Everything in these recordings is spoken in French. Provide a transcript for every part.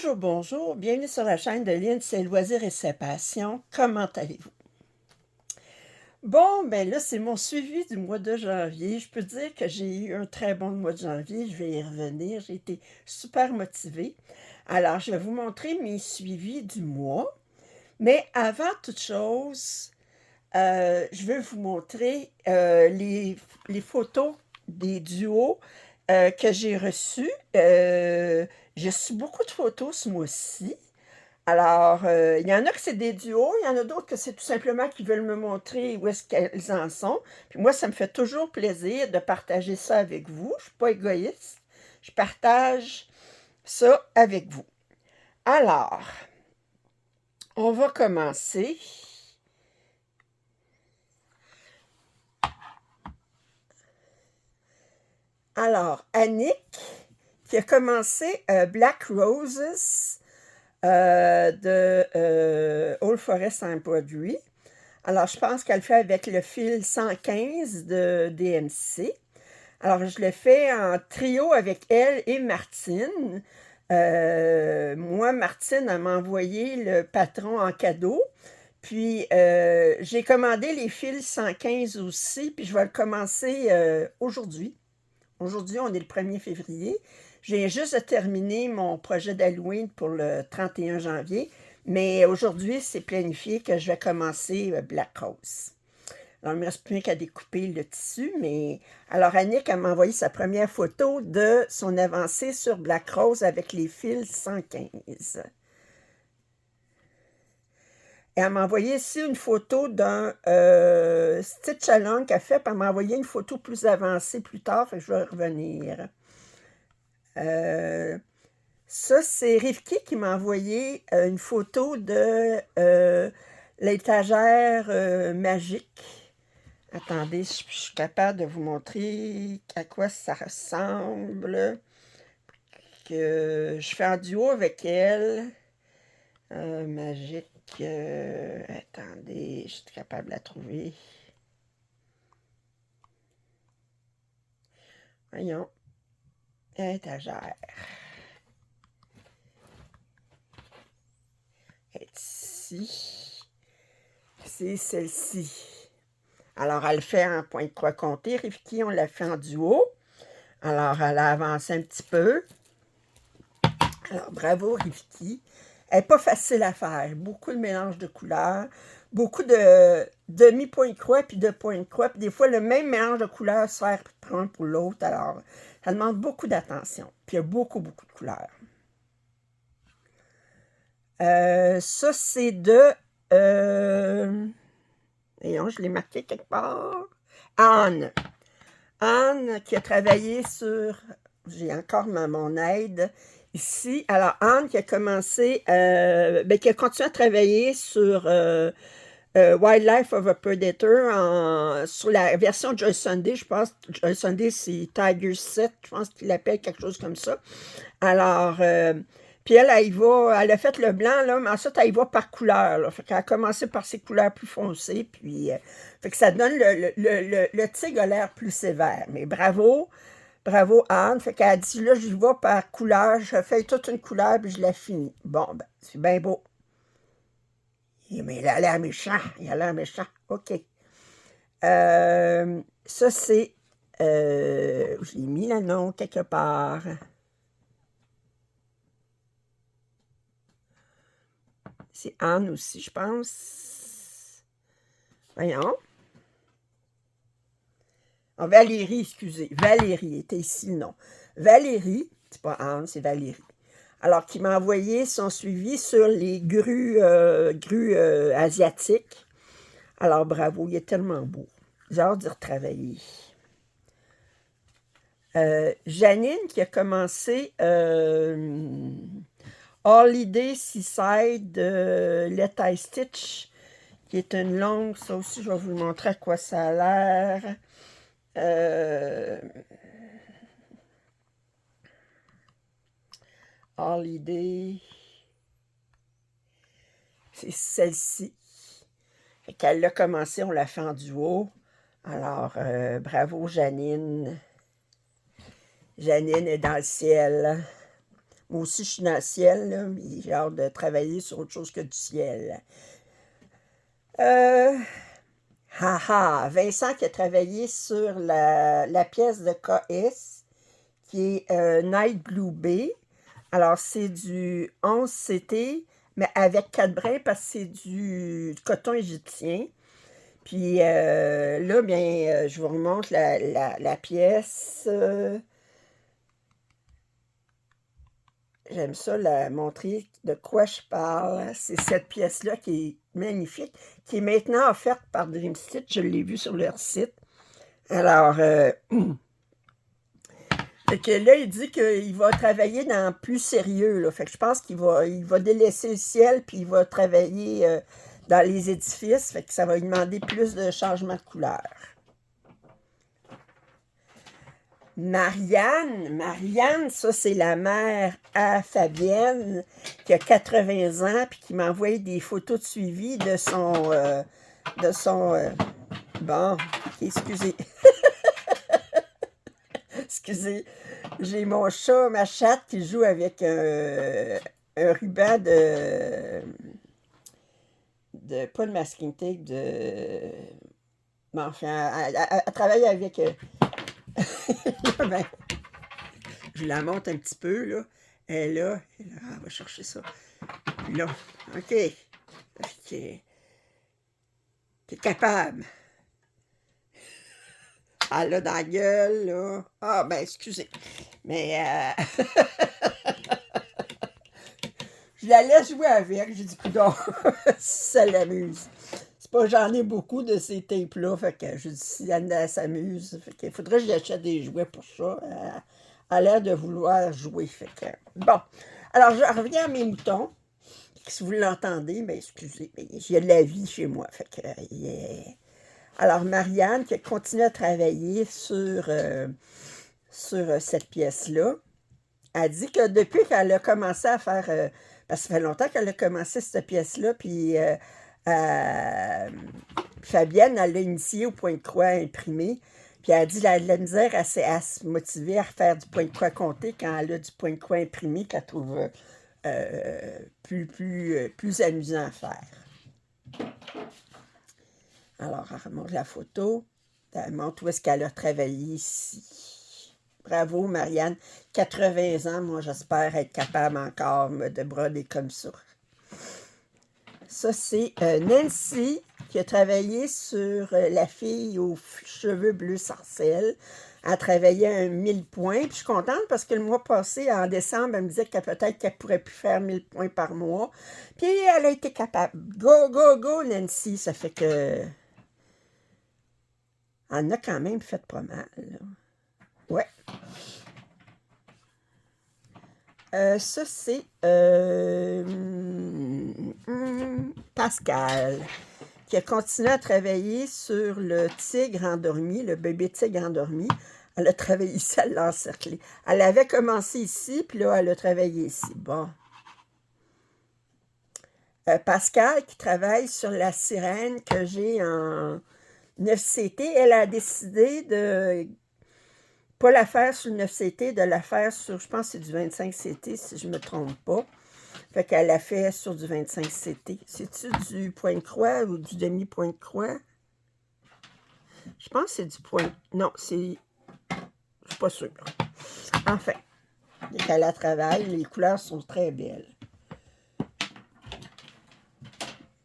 Bonjour, bonjour, bienvenue sur la chaîne de Lynn, ses loisirs et ses passions. Comment allez-vous? Bon, ben là, c'est mon suivi du mois de janvier. Je peux dire que j'ai eu un très bon mois de janvier. Je vais y revenir. J'ai été super motivée. Alors, je vais vous montrer mes suivis du mois. Mais avant toute chose, je vais vous montrer les photos des duos que j'ai reçus. J'ai reçu beaucoup de photos ce mois-ci. Alors, il y en a que c'est des duos, il y en a d'autres que c'est tout simplement qu'ils veulent me montrer où est-ce qu'elles en sont. Puis moi, ça me fait toujours plaisir de partager ça avec vous. Je ne suis pas égoïste. Je partage ça avec vous. Alors, on va commencer. Alors, Annick, qui a commencé Black Roses de Old Forest Embroidery. Alors, je pense qu'elle le fait avec le fil 115 de DMC. Alors, je le fais en trio avec elle et Martine. Moi, Martine, elle m'a envoyé le patron en cadeau. Puis, j'ai commandé les fils 115 aussi, puis je vais le commencer aujourd'hui. Aujourd'hui, on est le 1er février. J'ai juste terminé mon projet d'Halloween pour le 31 janvier, mais aujourd'hui, c'est planifié que je vais commencer Black Rose. Alors, il ne me reste plus qu'à découper le tissu, mais... Alors, Annick, elle m'a envoyé sa première photo de son avancée sur Black Rose avec les fils 115. Et elle m'a envoyé ici une photo d'un stitch along qu'elle fait, puis elle m'a envoyé une photo plus avancée plus tard, fait que je vais revenir. Ça, c'est Rivki qui m'a envoyé une photo de l'étagère magique. Attendez, je suis capable de vous montrer à quoi ça ressemble. Que je fais en duo avec elle. Magique. Attendez, je suis capable de la trouver. Voyons. Étagère. Ici. C'est celle-ci. Alors, elle fait en point de croix compté. Rivki, on l'a fait en duo. Alors, elle a avancé un petit peu. Alors, bravo, Rivki. Elle n'est pas facile à faire. Beaucoup de mélange de couleurs. Beaucoup de demi-point de croix puis de point de croix. Puis des fois, le même mélange de couleurs sert pour un pour l'autre. Alors, ça demande beaucoup d'attention. Puis il y a beaucoup, beaucoup de couleurs. Ça, c'est de... voyons, je l'ai marqué quelque part. Anne. Anne qui a travaillé sur... J'ai encore mon aide ici. Alors, Anne qui a commencé... qui a continué à travailler sur Wildlife of a Predator sur la version Joy Sunday. Je pense Joy Sunday, c'est Tiger 7. Je pense qu'il appelle quelque chose comme ça. Alors... puis elle a fait le blanc, là, mais ensuite, elle y va par couleur. Là. Fait qu'elle a commencé par ses couleurs plus foncées, puis fait que ça donne le tigre a l'air plus sévère. Mais bravo, bravo Anne. Fait qu'elle a dit, là, j'y vais par couleur, je fais toute une couleur, puis je la finis. Bon, ben, c'est bien beau. Mais il a l'air méchant, il a l'air méchant. OK. Ça, c'est... j'ai mis le nom quelque part. C'est Anne aussi, je pense. Voyons. Oh, Valérie, excusez. Valérie était ici le nom. Valérie, c'est pas Anne, c'est Valérie. Alors, qui m'a envoyé son suivi sur les grues asiatiques. Alors, bravo, il est tellement beau. J'ai hâte d'y retravailler. Janine, qui a commencé Holiday Seaside de Let I Stitch, qui est une longue, ça aussi, je vais vous montrer à quoi ça a l'air. Holiday, c'est celle-ci. Fait qu'elle l'a commencé, on l'a fait en duo. Alors, bravo Janine. Janine est dans le ciel. Moi aussi, je suis dans le ciel, là, mais j'ai hâte de travailler sur autre chose que du ciel. Haha, Vincent qui a travaillé sur la pièce de KS, qui est Night Blue Bay. Alors, c'est du 11 CT, mais avec 4 brins parce que c'est du coton égyptien. Puis là, bien, je vous remonte la pièce. J'aime ça la montrer de quoi je parle. C'est cette pièce-là qui est magnifique, qui est maintenant offerte par Dream Stitch. Je l'ai vue sur leur site. Alors, fait que là, il dit qu'il va travailler dans plus sérieux. Là. Fait que je pense qu'il va délaisser le ciel, puis il va travailler dans les édifices. Fait que ça va lui demander plus de changement de couleur. Marianne, ça c'est la mère à Fabienne qui a 80 ans puis qui m'a envoyé des photos de suivi de son bon, ok, excusez. Excusez, j'ai mon chat, ma chatte qui joue avec un ruban de pas de masking tape, bon, enfin, elle travaille avec ben, je la monte un petit peu, là. Elle est là. Elle va chercher ça. Puis là, OK. T'es capable. Elle a dans la gueule, là. Ah, ben, excusez. Mais, je la laisse jouer avec. J'ai dit, coudonc, ça l'amuse. C'est pas, j'en ai beaucoup de ces tapes-là. Fait que je dis, si elle s'amuse, fait qu'il faudrait que j'achète des jouets pour ça. Elle a l'air de vouloir jouer. Fait que, bon. Alors, je reviens à mes moutons. Si vous l'entendez, ben excusez, il y a de la vie chez moi. Fait que, yeah. Alors, Marianne, qui a continué à travailler sur cette pièce-là, a dit que depuis qu'elle a commencé à faire... parce que ça fait longtemps qu'elle a commencé cette pièce-là, puis Fabienne, elle l'a initiée au point de croix imprimé, puis elle a dit la misère à se motiver à faire du point de croix compté quand elle a du point de croix imprimé qu'elle trouve plus amusant à faire. Alors, elle remonte la photo. Elle montre où est-ce qu'elle a travaillé ici. Bravo, Marianne. 80 ans, moi, j'espère être capable encore de broder comme ça. Ça, c'est Nancy qui a travaillé sur la fille aux cheveux bleus sarcelles. Elle a travaillé à 1000 points. Puis je suis contente parce que le mois passé, en décembre, elle me disait que peut-être qu'elle pourrait plus faire 1000 points par mois. Puis elle a été capable. Go, go, go, Nancy. Ça fait que... Elle en a quand même fait pas mal. Là. Ouais. Ça, c'est Pascal, qui a continué à travailler sur le tigre endormi, le bébé tigre endormi. Elle a travaillé ici, elle l'a encerclé. Elle avait commencé ici, puis là, elle a travaillé ici. Bon. Pascal, qui travaille sur la sirène que j'ai en 9CT, elle a décidé de pas la faire sur le 9CT, de la faire sur, je pense que c'est du 25CT, si je ne me trompe pas. Fait qu'elle l'a fait sur du 25CT. C'est-tu du point de croix ou du demi-point de croix? Je pense que c'est du point... Non, c'est... Je suis pas sûre. Enfin, elle la travaille. Les couleurs sont très belles.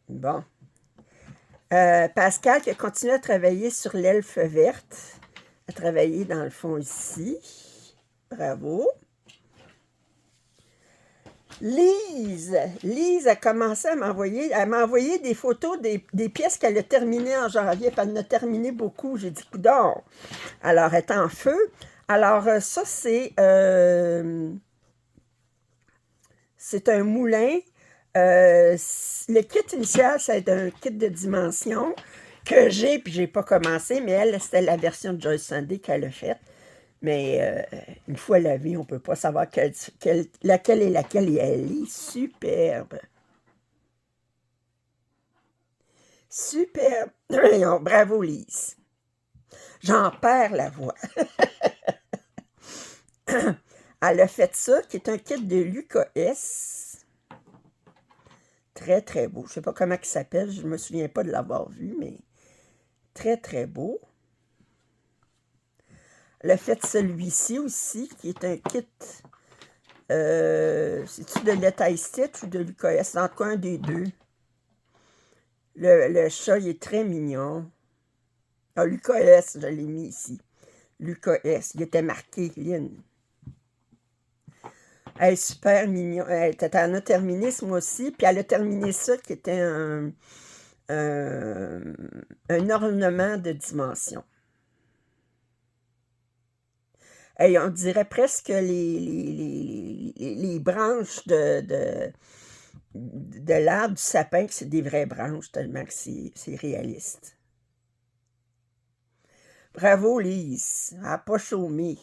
Bon. Pascal qui a continué à travailler sur l'elfe verte. Elle a travaillé dans le fond ici. Bravo. Lise a commencé à m'envoyer, des photos des pièces qu'elle a terminées en janvier, puis elle en a terminé beaucoup. J'ai dit, coudonc. Alors, elle est en feu. Alors, ça, c'est un moulin. Le kit initial, c'est un kit de dimension que j'ai, puis j'ai pas commencé, mais elle, c'était la version de Joyce Sunday qu'elle a faite. Mais une fois lavée, on ne peut pas savoir laquelle est laquelle, et elle est superbe. Superbe. Bravo, Lise. J'en perds la voix. Elle a fait ça, qui est un kit de l'UKS. Très, très beau. Je ne sais pas comment il s'appelle, je ne me souviens pas de l'avoir vu, mais très, très beau. Elle a fait celui-ci aussi, qui est un kit. C'est-tu de l'Etail Stitch ou de l'UKS? Dans quoi un des deux? Le chat, il est très mignon. Ah, l'UKS, je l'ai mis ici. L'UKS, il était marqué, Lynn. Elle est super mignon. Elle en a terminé ce mois-ci, puis elle a terminé ça qui était un ornement de dimension. Et on dirait presque les branches de l'arbre du sapin, que c'est des vraies branches, tellement que c'est réaliste. Bravo, Lise. Elle n'a pas chômé.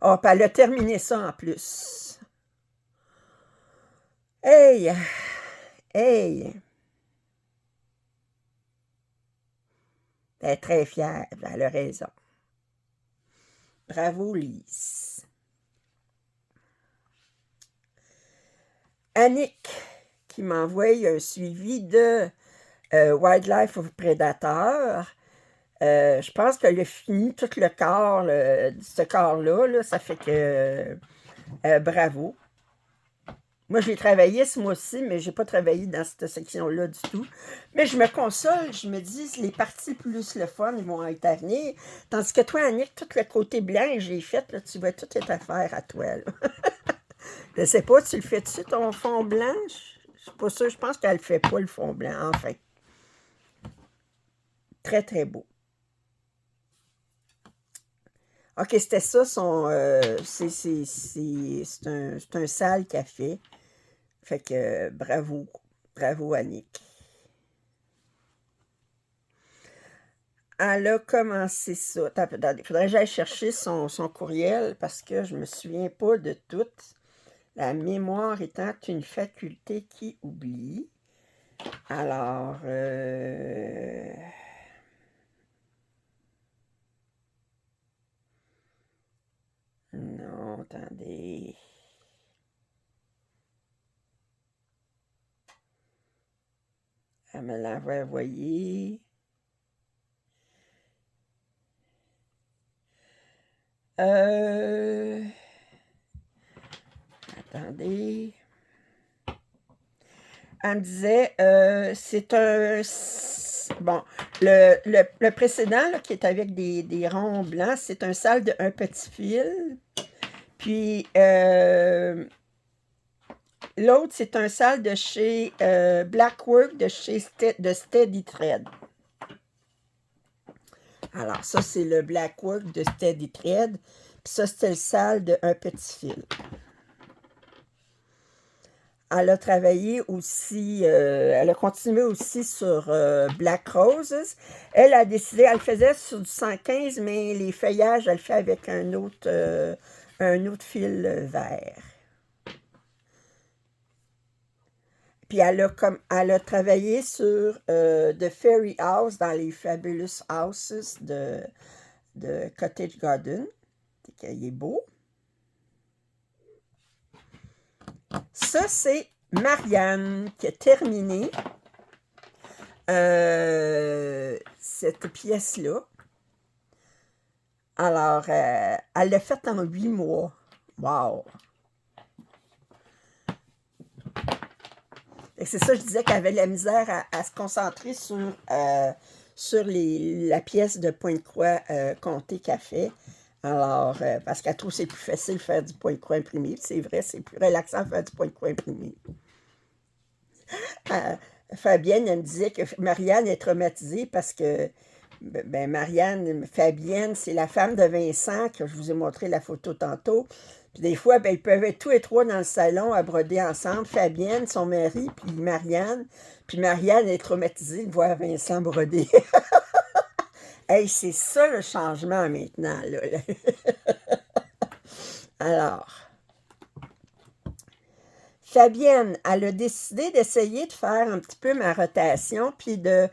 Oh, puis elle a terminé ça en plus. Hey! Hey! Elle est très fière, elle a raison. Bravo, Lise. Annick, qui m'envoie un suivi de Wildlife of Predator. Je pense qu'elle a fini tout le corps, ce corps-là. Là, ça fait que bravo. Moi, j'ai travaillé ce mois-ci, mais je n'ai pas travaillé dans cette section-là du tout. Mais je me console, je me dis, les parties plus le fun, ils vont être à venir. Tandis que toi, Annick, tout le côté blanc que j'ai fait, là, tu vas tout être à faire à toi. Là. Je ne sais pas, tu le fais-tu, ton fond blanc? Je ne suis pas sûre, je pense qu'elle ne le fait pas, le fond blanc, enfin. Très, très beau. OK, c'était ça, c'est un sale qu'elle fait. Fait que bravo, bravo Annick. Elle a commencé ça. Il faudrait que j'aille chercher son courriel parce que je ne me souviens pas de tout. La mémoire étant une faculté qui oublie. Alors, non, attendez. Elle me l'a envoyé. Attendez. Elle me disait, c'est un... Bon, le précédent, là, qui est avec des ronds blancs, c'est un sale de un petit fil. Puis, l'autre, c'est un sale de chez Blackwork, de Steady Thread. Alors, ça, c'est le Blackwork de Steady Thread. Puis ça, c'était le sale de un petit fil. Elle a travaillé aussi, elle a continué aussi sur Black Roses. Elle a décidé, elle faisait sur du 115, mais les feuillages, elle fait avec un autre fil vert. Puis elle a travaillé sur The Fairy House dans les Fabulous Houses de Cottage Garden. Il est beau. Ça, c'est Marianne qui a terminé cette pièce-là. Alors, elle l'a faite en 8 mois. Wow! C'est ça, je disais qu'elle avait de la misère à se concentrer sur la pièce de point de croix comptée qu'elle fait. Alors, parce qu'elle trouve que c'est plus facile de faire du point de croix imprimé. C'est vrai, c'est plus relaxant de faire du point de croix imprimé. Fabienne, elle me disait que Marianne est traumatisée parce que, Fabienne, c'est la femme de Vincent, que je vous ai montré la photo tantôt. Puis des fois, ils peuvent être tous les trois dans le salon à broder ensemble. Fabienne, son mari, puis Marianne. Puis Marianne est traumatisée de voir Vincent broder. Hey, c'est ça le changement maintenant, là. Alors, Fabienne, elle a décidé d'essayer de faire un petit peu ma rotation, puis que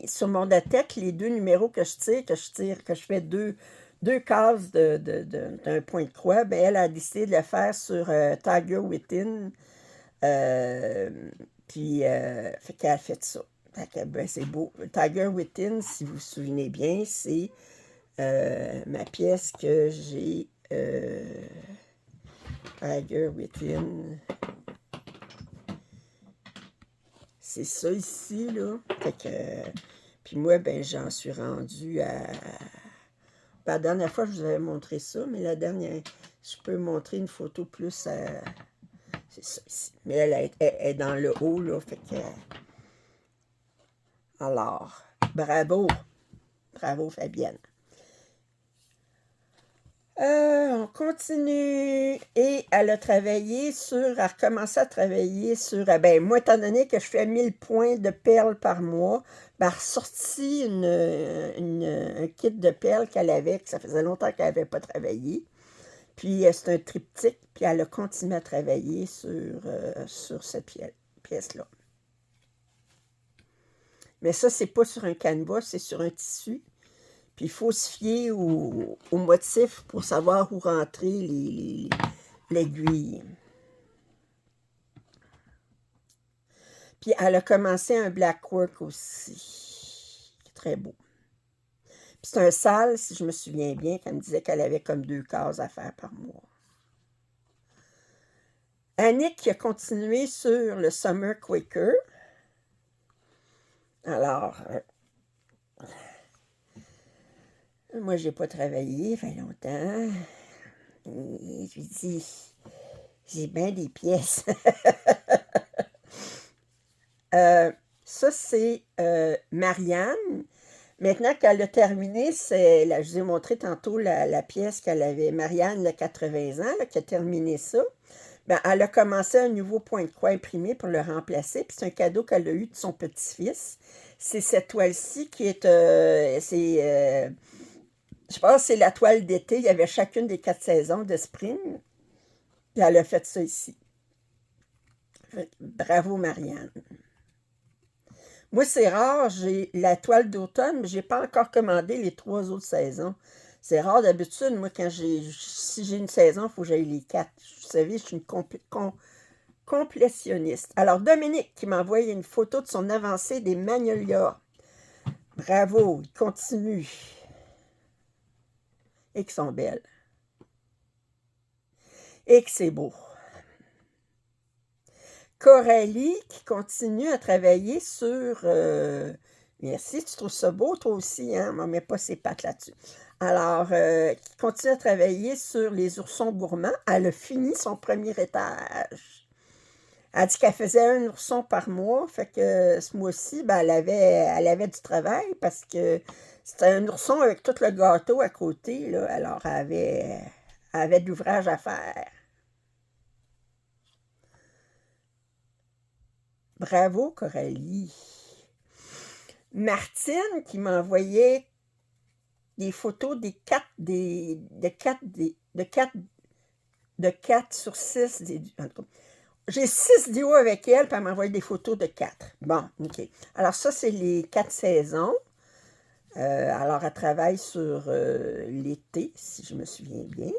sur mon deck, les 2 numéros que je fais deux 2 cases d'un point de croix, ben elle a décidé de le faire sur Tiger Within. Puis, fait qu'elle a fait ça. Fait que, ben, c'est beau. Tiger Within, si vous vous souvenez bien, c'est ma pièce que j'ai. Tiger Within. C'est ça ici, là. Fait que. Puis moi, ben, j'en suis rendue à. Ben, la dernière fois, je vous avais montré ça, mais la dernière, je peux montrer une photo plus. C'est ça ici. Mais elle est dans le haut, là. Fait que. Alors, bravo. Bravo, Fabienne. On continue. Et elle a travaillé sur. Elle a recommencé à travailler sur. Ben, moi, étant donné que je fais 1000 points de perles par mois, ben, elle a ressorti un kit de perles qu'elle avait, que ça faisait longtemps qu'elle n'avait pas travaillé. Puis, c'est un triptyque. Puis, elle a continué à travailler sur cette pièce-là. Mais ça, c'est pas sur un canevas, c'est sur un tissu. Puis il faut se fier au motif pour savoir où rentrer l'aiguille. Puis elle a commencé un blackwork aussi. Très beau. Puis c'est un sale, si je me souviens bien, qu'elle me disait qu'elle avait comme 2 cases à faire par mois. Annick qui a continué sur le Summer Quaker. Alors, moi, j'ai pas travaillé, ça fait longtemps. Et je lui dis, j'ai bien des pièces. Ça, c'est Marianne. Maintenant qu'elle a terminé, je vous ai montré tantôt la pièce qu'elle avait. Marianne, de 80 ans, là, qui a terminé ça. Ben, elle a commencé un nouveau point de croix imprimé pour le remplacer. Puis c'est un cadeau qu'elle a eu de son petit-fils. C'est cette toile-ci qui est... je pense que c'est la toile d'été. Il y avait chacune des 4 saisons de spring. Puis elle a fait ça ici. Bravo, Marianne. Moi, c'est rare, j'ai la toile d'automne, mais je n'ai pas encore commandé les 3 autres saisons. C'est rare d'habitude, moi, si j'ai une saison, il faut que j'aille les 4. Vous savez, je suis une complétionniste. Alors, Dominique qui m'a envoyé une photo de son avancée des magnolias. Bravo, il continue. Et qu'ils sont belles. Et que c'est beau. Coralie qui continue à travailler sur... merci, tu trouves ça beau toi aussi, hein? On ne met pas ses pattes là-dessus. Alors, qui continue à travailler sur les oursons gourmands. Elle a fini son premier étage. Elle dit qu'elle faisait un ourson par mois, fait que ce mois-ci, ben, elle avait du travail parce que c'était un ourson avec tout le gâteau à côté, là. Alors, elle avait de l'ouvrage à faire. Bravo, Coralie. Martine qui m'envoyait des photos de 4 sur 6. J'ai 6 duos avec elle, puis elle m'a envoyé des photos de 4. Bon, OK. Alors ça, c'est les 4 saisons. Alors, elle travaille sur l'été, si je me souviens bien.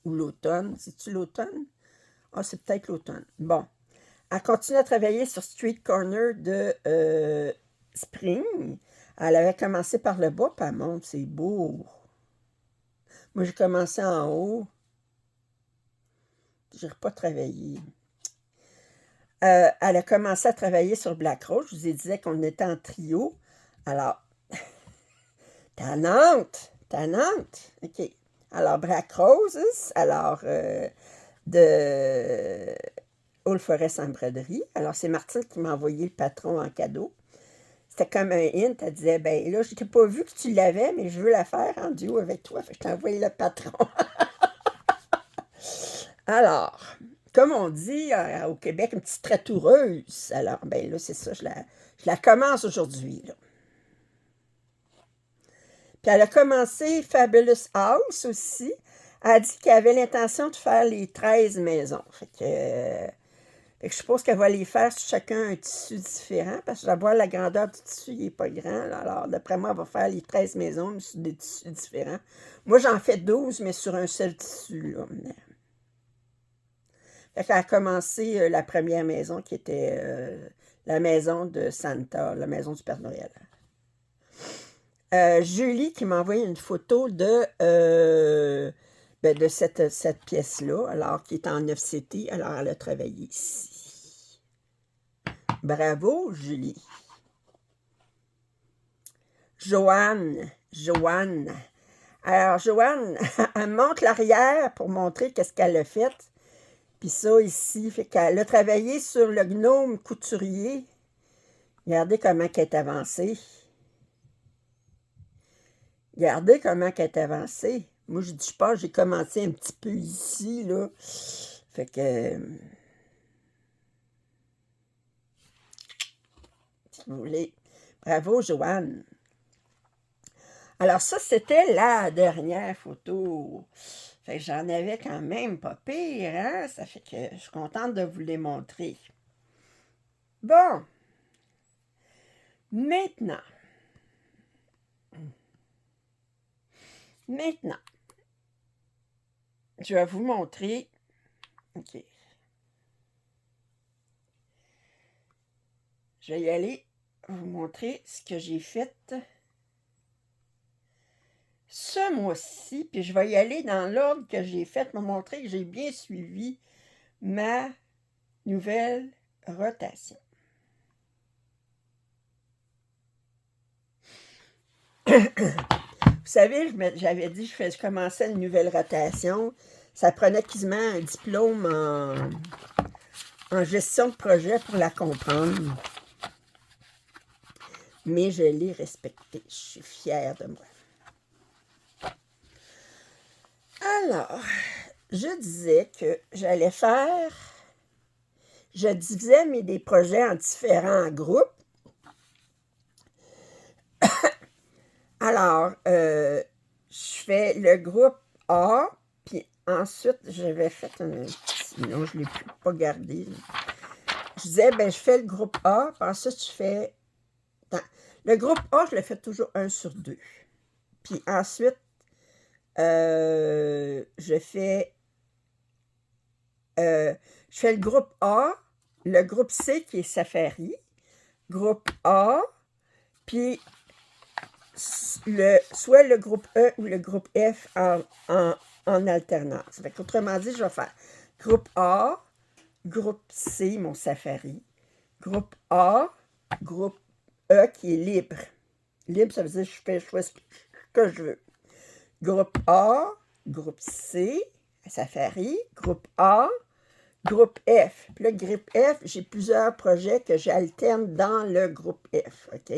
Ou l'automne. C'est-tu l'automne? Ah, c'est peut-être l'automne. Bon. Elle continue à travailler sur Street Corner de Spring. Elle avait commencé par le bas, puis elle monte. C'est beau. Moi, j'ai commencé en haut. Je n'ai pas travaillé. Elle a commencé à travailler sur Black Rose. Je vous ai dit qu'on était en trio. Alors, tannante. OK. Alors, Black Roses. Alors, de Old Forest en broderie. Alors, c'est Martine qui m'a envoyé le patron en cadeau. C'était comme un hint. Elle disait, ben là, je t'ai pas vu que tu l'avais, mais je veux la faire en duo avec toi. Fait que je t'ai envoyé le patron. Alors, comme on dit au Québec, une petite tratoureuse. Alors, ben là, c'est ça, je la commence aujourd'hui, là. Puis elle a commencé Fabulous House aussi. Elle a dit qu'elle avait l'intention de faire les 13 maisons. Fait que Fait que je suppose qu'elle va les faire sur chacun un tissu différent, parce que je vois la grandeur du tissu, il n'est pas grand. Là. Alors, d'après moi, elle va faire les 13 maisons, mais sur des tissus différents. Moi, j'en fais 12, mais sur un seul tissu. Là. Fait qu'elle a commencé la première maison, qui était la maison de Santa, la maison du Père Noël. Julie qui m'a envoyé une photo de cette pièce-là, alors qui est en offsetté, alors elle a travaillé ici. Bravo, Julie. Joanne. Alors, Joanne, elle montre l'arrière pour montrer qu'est-ce qu'elle a fait. Puis ça, ici, fait qu'elle a travaillé sur le gnome couturier. Regardez comment elle est avancée. Regardez comment elle est avancée. Moi, je dis pas, j'ai commencé un petit peu ici, là. Fait que... si vous voulez. Bravo, Joanne. Alors ça, c'était la dernière photo. Fait que j'en avais quand même pas pire, hein? Ça fait que je suis contente de vous les montrer. Bon. Maintenant, je vais vous montrer. OK. Je vais y aller vous montrer ce que j'ai fait ce mois-ci. Puis je vais y aller dans l'ordre que j'ai fait, me montrer que j'ai bien suivi ma nouvelle rotation. Vous savez, j'avais dit que je commençais une nouvelle rotation. Ça prenait quasiment un diplôme en gestion de projet pour la comprendre. Mais je l'ai respectée. Je suis fière de moi. Alors, je disais que j'allais faire... Je divisais des projets en différents groupes. Alors, je fais le groupe A, puis ensuite, j'avais fait un petit... Non, je ne l'ai pas gardé. Je disais, je fais le groupe A, puis ensuite, je fais... Le groupe A, je le fais toujours 1 sur 2. Puis ensuite, je fais le groupe A, le groupe C qui est Safari, groupe A, puis soit le groupe E ou le groupe F en alternance. Autrement dit, je vais faire groupe A, groupe C, mon Safari, groupe A, groupe E qui est libre. Libre, ça veut dire que je fais ce que je veux. Groupe A, groupe C, Safari, groupe A, groupe F. Puis là, groupe F, j'ai plusieurs projets que j'alterne dans le groupe F, OK?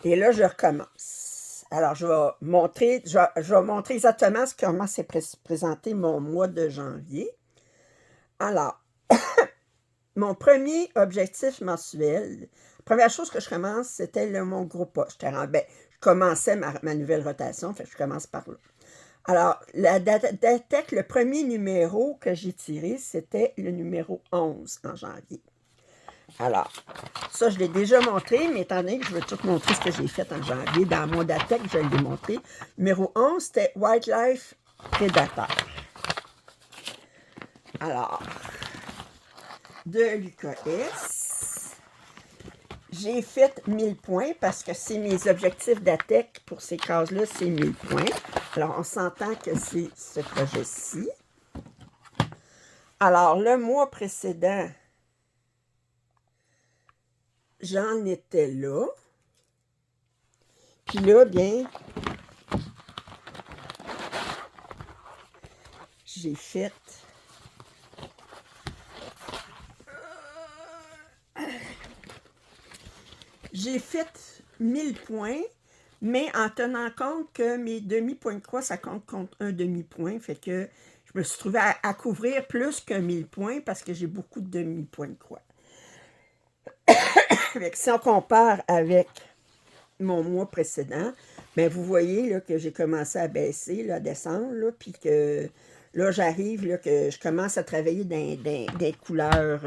Et là, je recommence. Alors, je vais montrer exactement comment s'est présenté mon mois de janvier. Alors, mon premier objectif mensuel, la première chose que je commence, c'était mon groupe A. Je commençais ma nouvelle rotation, fait que je commence par là. Alors, le premier numéro que j'ai tiré, c'était le numéro 11 en janvier. Alors, ça, je l'ai déjà montré, mais étant donné que je veux tout montrer ce que j'ai fait en janvier, dans mon DATEC, je l'ai montré. Numéro 11, c'était Wildlife Predator. Alors, de l'UKS, j'ai fait 1000 points parce que c'est mes objectifs d'ATEC pour ces cases-là, c'est 1000 points. Alors, on s'entend que c'est ce projet-ci. Alors, le mois précédent, j'en étais là. Puis là, bien, j'ai fait... J'ai fait 1000 points, mais en tenant compte que mes demi-points de croix, ça compte contre un demi-point. Fait que je me suis trouvée à couvrir plus que 1000 points parce que j'ai beaucoup de demi-points de croix. Si on compare avec mon mois précédent, bien, vous voyez là, que j'ai commencé à baisser, là, à descendre, là, puis que là, j'arrive, là, que je commence à travailler des couleurs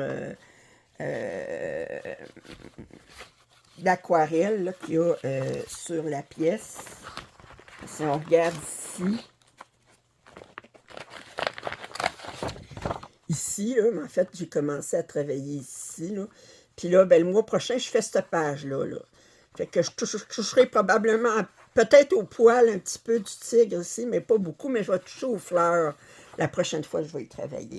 d'aquarelle là, qu'il y a sur la pièce. Si on regarde ici, là, mais en fait, j'ai commencé à travailler ici, là. Puis là, ben, le mois prochain, je fais cette page-là, là. Fait que je toucherai probablement, peut-être au poil, un petit peu du tigre aussi, mais pas beaucoup, mais je vais toucher aux fleurs la prochaine fois que je vais y travailler.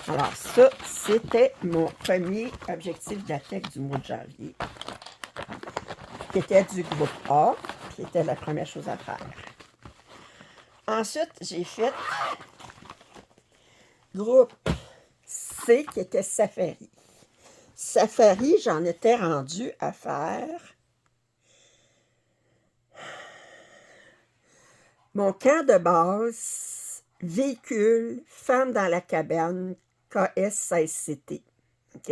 Alors ça, c'était mon premier objectif d'ATEC du mois de janvier, qui était du groupe A, qui était la première chose à faire. Ensuite, j'ai fait groupe C, qui était Safari. Safari, j'en étais rendue à faire mon camp de base, véhicule, femme dans la cabane, KS 16CT. OK?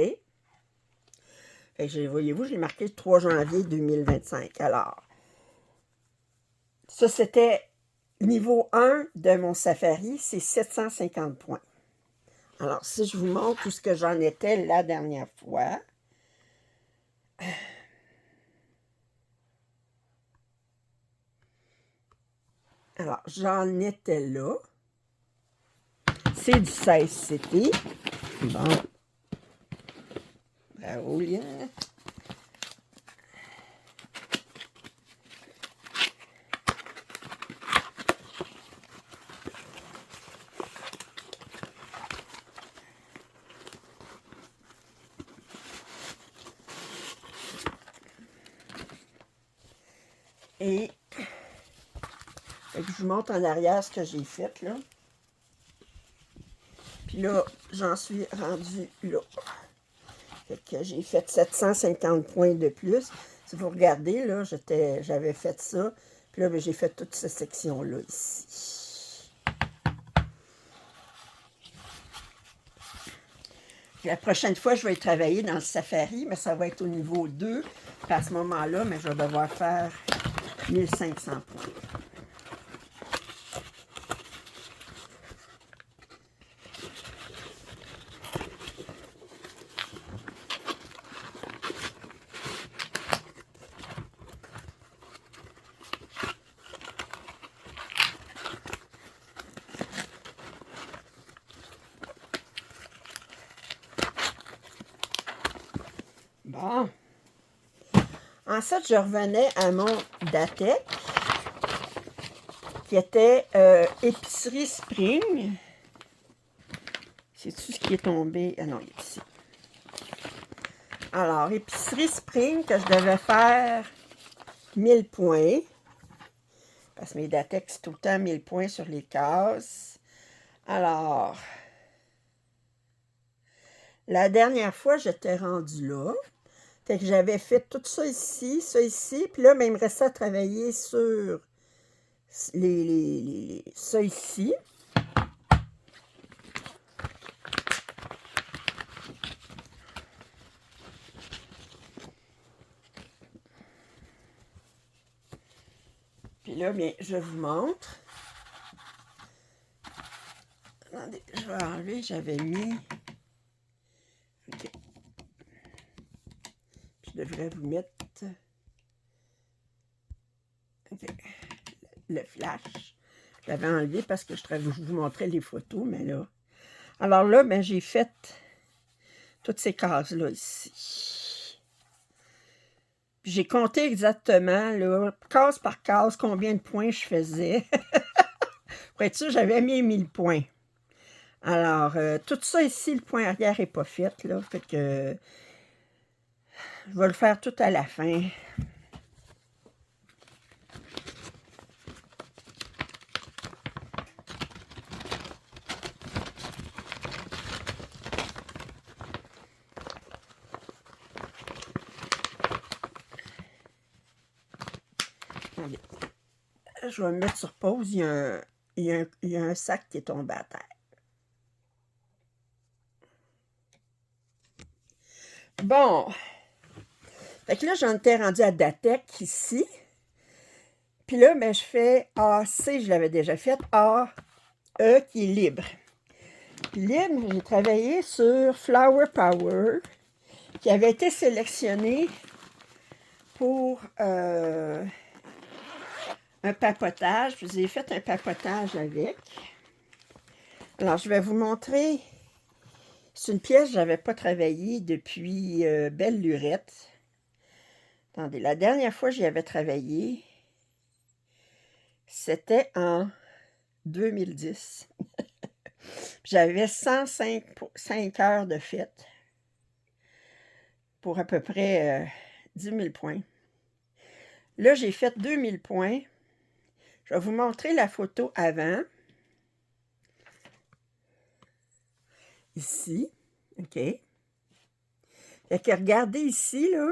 Voyez-vous, j'ai marqué le 3 janvier 2025. Alors, ça, c'était niveau 1 de mon safari, c'est 750 points. Alors, si je vous montre où ce que j'en étais la dernière fois. Alors, j'en étais là. C'est du 16CT. Bon. Bravo, Lynn. Et je vous montre en arrière ce que j'ai fait, là. Puis là, j'en suis rendue là. Fait que j'ai fait 750 points de plus. Si vous regardez, là, j'avais fait ça. Puis là, ben, j'ai fait toute cette section-là ici. Puis la prochaine fois, je vais travailler dans le safari, mais ça va être au niveau 2. Puis à ce moment-là, mais je vais devoir faire 1500 points. Bon. Ensuite, je revenais à mon DATEC, qui était Épicerie Spring. C'est-tu ce qui est tombé? Ah non, il est ici. Alors, Épicerie Spring, que je devais faire 1000 points. Parce que mes DATEC, c'est tout le temps 1000 points sur les cases. Alors, la dernière fois, j'étais rendue là. Fait que j'avais fait tout ça ici, puis là, ben, il me restait à travailler sur ça ici. Puis là, bien, je vous montre. Attendez, je vais enlever, j'avais mis... OK. Je devrais vous mettre... OK. Le flash. Je l'avais enlevé parce que je vous montrais les photos, mais là... Alors là, ben, j'ai fait toutes ces cases-là ici. Puis j'ai compté exactement, là, case par case, combien de points je faisais. Pour être sûr, j'avais mis 1000 points. Alors, tout ça ici, le point arrière n'est pas fait, là. Fait que je vais le faire tout à la fin. Je vais me mettre sur pause. Il y a un sac qui est tombé à terre. Bon. Fait que là, j'en étais rendue à DATEC ici. Puis là, ben, je fais AC, je l'avais déjà fait, A, E qui est libre. Puis libre, j'ai travaillé sur Flower Power, qui avait été sélectionné pour un papotage. Je vous ai fait un papotage avec. Alors, je vais vous montrer. C'est une pièce que je n'avais pas travaillée depuis Belle Lurette. Attendez, la dernière fois que j'y avais travaillé, c'était en 2010. J'avais 105 heures de fête pour à peu près 10 000 points. Là, j'ai fait 2000 points. Je vais vous montrer la photo avant. Ici. OK. Fait que regardez ici, là.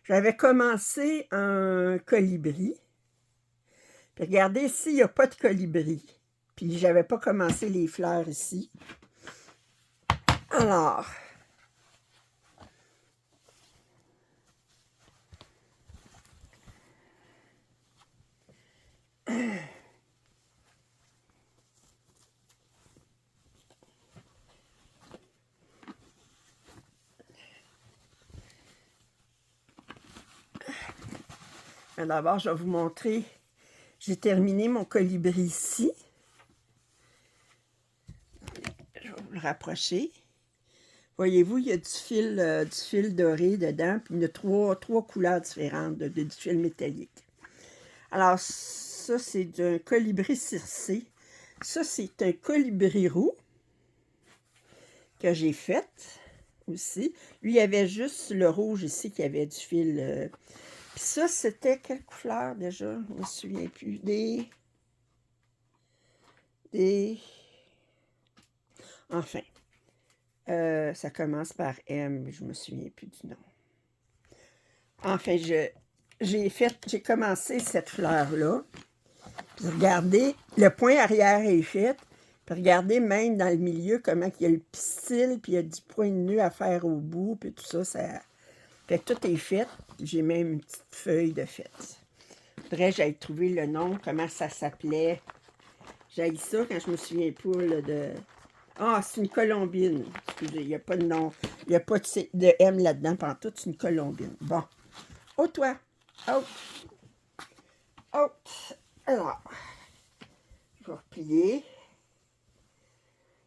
J'avais commencé un colibri. Puis regardez ici, il n'y a pas de colibri. Puis j'avais pas commencé les fleurs ici. Alors. D'abord, je vais vous montrer. J'ai terminé mon colibri ici. Je vais vous le rapprocher. Voyez-vous, il y a du fil doré dedans, puis il y a trois couleurs différentes du fil métallique. Alors, ça, c'est un colibri circé. Ça, c'est un colibri roux que j'ai fait aussi. Lui, il y avait juste le rouge ici qui avait du fil. Puis ça, c'était quelle couleur déjà? Je ne me souviens plus. Enfin. Ça commence par M, je ne me souviens plus du nom. Enfin, j'ai commencé cette fleur-là. Puis regardez, le point arrière est fait. Puis regardez même dans le milieu comment il y a le pistil, puis il y a du point de nœud à faire au bout, puis tout ça, fait que tout est fait. J'ai même une petite feuille de fête. Faudrait que j'aille trouver le nom, comment ça s'appelait. J'ai ça quand je me souviens pas là, de... Ah, c'est une colombine. Excusez, il n'y a pas de nom. Il n'y a pas de M là-dedans. Pantoute, c'est une colombine. Bon. Oh, toi. Oh. Oh. Alors. Je vais replier.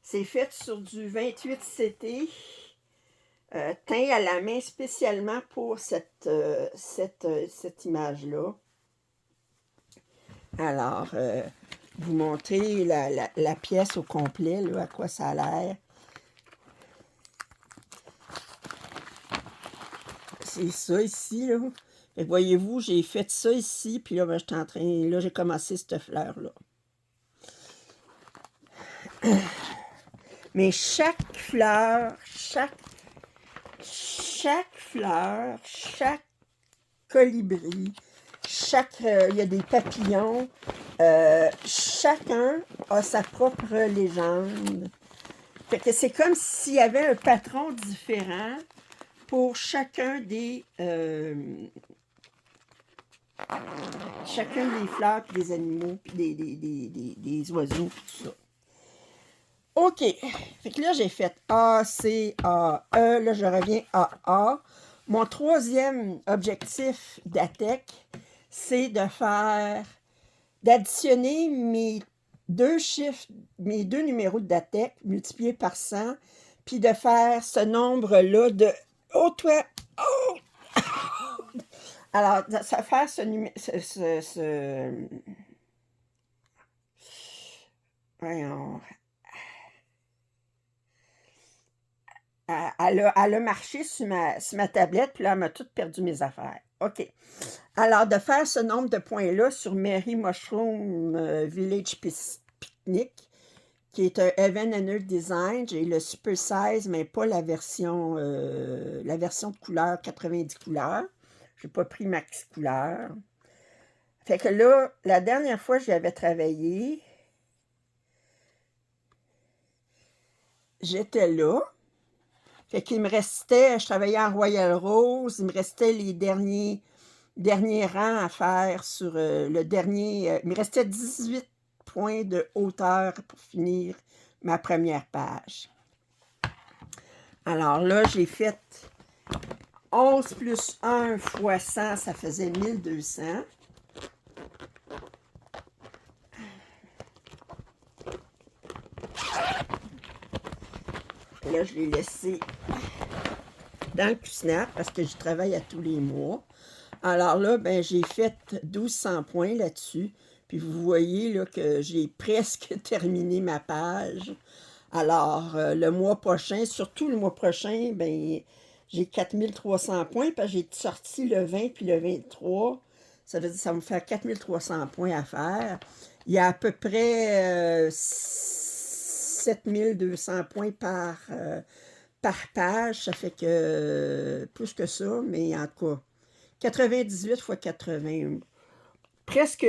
C'est fait sur du 28 CT. Teint à la main spécialement pour cette image-là. Alors, vous montrer la pièce au complet, là, à quoi ça a l'air. C'est ça ici, là. Et voyez-vous, j'ai fait ça ici, puis là, ben, j'étais en train... Là, j'ai commencé cette fleur-là. Mais chaque fleur, chaque colibri, il y a des papillons, chacun a sa propre légende. Fait que c'est comme s'il y avait un patron différent pour chacun des fleurs, puis des animaux, puis des oiseaux, puis tout ça. OK. Fait que là, j'ai fait A, C, A, E. Là, je reviens à A. Mon troisième objectif d'ATEC, c'est d'additionner mes deux numéros d'ATEC multipliés par 100, puis de faire ce nombre-là de... Oh, toi! Oh! Alors, ça va faire ce numéro... Voyons... Elle a marché sur ma tablette, puis là, elle m'a tout perdu mes affaires. OK. Alors, de faire ce nombre de points-là sur Mary Mushroom Village Picnic, qui est un Even and Earth Design. J'ai le Super Size, mais pas la version de couleur, 90 couleurs. Je n'ai pas pris max couleur. Fait que là, la dernière fois que j'avais travaillé, j'étais là. Fait qu'il me restait, je travaillais en Royal Rose, il me restait les derniers dernier rang à faire sur le dernier. Il me restait 18 points de hauteur pour finir ma première page. Alors là, j'ai fait 11 plus 1 fois 100, ça faisait 1200. Et là, je l'ai laissé dans le Cusnap parce que je travaille à tous les mois. Alors là, ben, j'ai fait 1200 points là-dessus. Puis vous voyez là, que j'ai presque terminé ma page. Alors, le mois prochain, surtout le mois prochain, ben, j'ai 4300 points parce que j'ai sorti le 20 puis le 23. Ça veut dire que ça va me faire 4300 points à faire. Il y a à peu près 7200 points par page. Ça fait que plus que ça, mais en tout cas, 98 fois 80, presque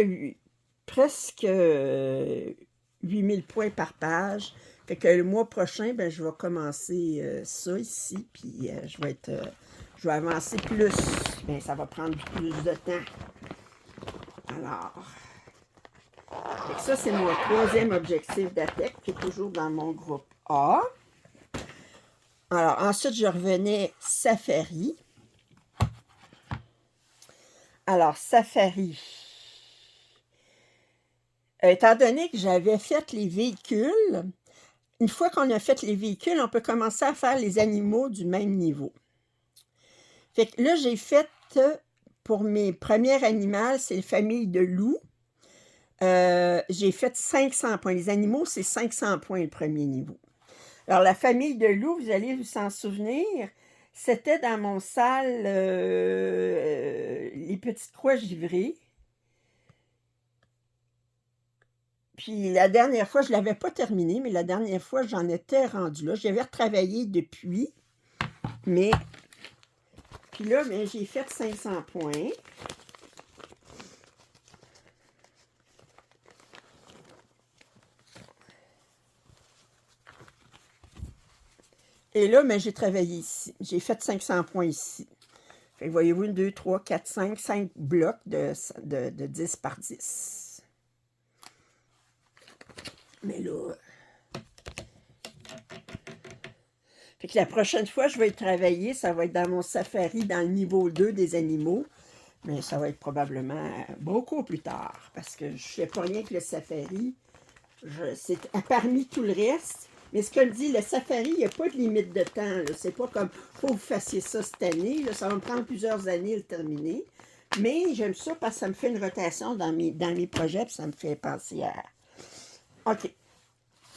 8000 points par page. Fait que le mois prochain, ben, je vais commencer ça ici, puis je vais avancer plus. Ben, ça va prendre plus de temps. Alors, fait que ça, c'est mon troisième objectif d'ATEC, qui est toujours dans mon groupe A. Alors, ensuite, je revenais Safari. Alors, Safari. Étant donné que j'avais fait les véhicules, une fois qu'on a fait les véhicules, on peut commencer à faire les animaux du même niveau. Fait que là, j'ai fait, pour mes premiers animaux, c'est les familles de loups. J'ai fait 500 points. Les animaux, c'est 500 points le premier niveau. Alors, la famille de loups, vous allez vous en souvenir, c'était dans mon salle les petites croix givrées. Puis la dernière fois, je ne l'avais pas terminé, mais la dernière fois, j'en étais rendue là. J'avais retravaillé depuis, mais... Puis là, ben, j'ai fait 500 points. Et là, ben, j'ai travaillé ici. J'ai fait 500 points ici. Fait que voyez-vous, 1, 2, 3, 4, 5 blocs de 10 par 10. Mais là... Fait que la prochaine fois, je vais y travailler. Ça va être dans mon safari, dans le niveau 2 des animaux. Mais ça va être probablement beaucoup plus tard. Parce que je ne fais pas rien que le safari. C'est parmi tout le reste. Mais ce que je dis, le safari, il n'y a pas de limite de temps. C'est pas comme, faut que vous fassiez ça cette année. Là. Ça va me prendre plusieurs années à le terminer. Mais j'aime ça parce que ça me fait une rotation dans mes projets. Puis ça me fait penser à... OK.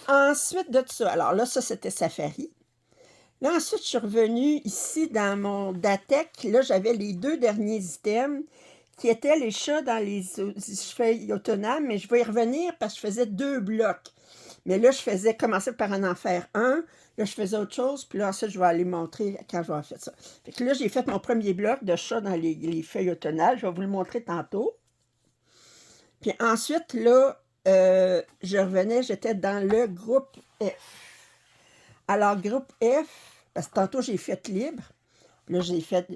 Ensuite de ça, alors là, ça, c'était safari. Là, ensuite, je suis revenue ici dans mon DATEC. Là, j'avais les 2 derniers items qui étaient les chats dans les feuilles autonomes, mais je vais y revenir parce que je faisais 2 blocs. Mais là, je faisais commencer par en faire un. Là, je faisais autre chose. Puis là, ensuite, je vais aller montrer quand je vais avoir fait ça. Fait que là, j'ai fait mon premier bloc de chat dans les feuilles automnales. Je vais vous le montrer tantôt. Puis ensuite, là, je revenais, j'étais dans le groupe F. Alors, groupe F, parce que tantôt, j'ai fait libre. Là, j'ai fait...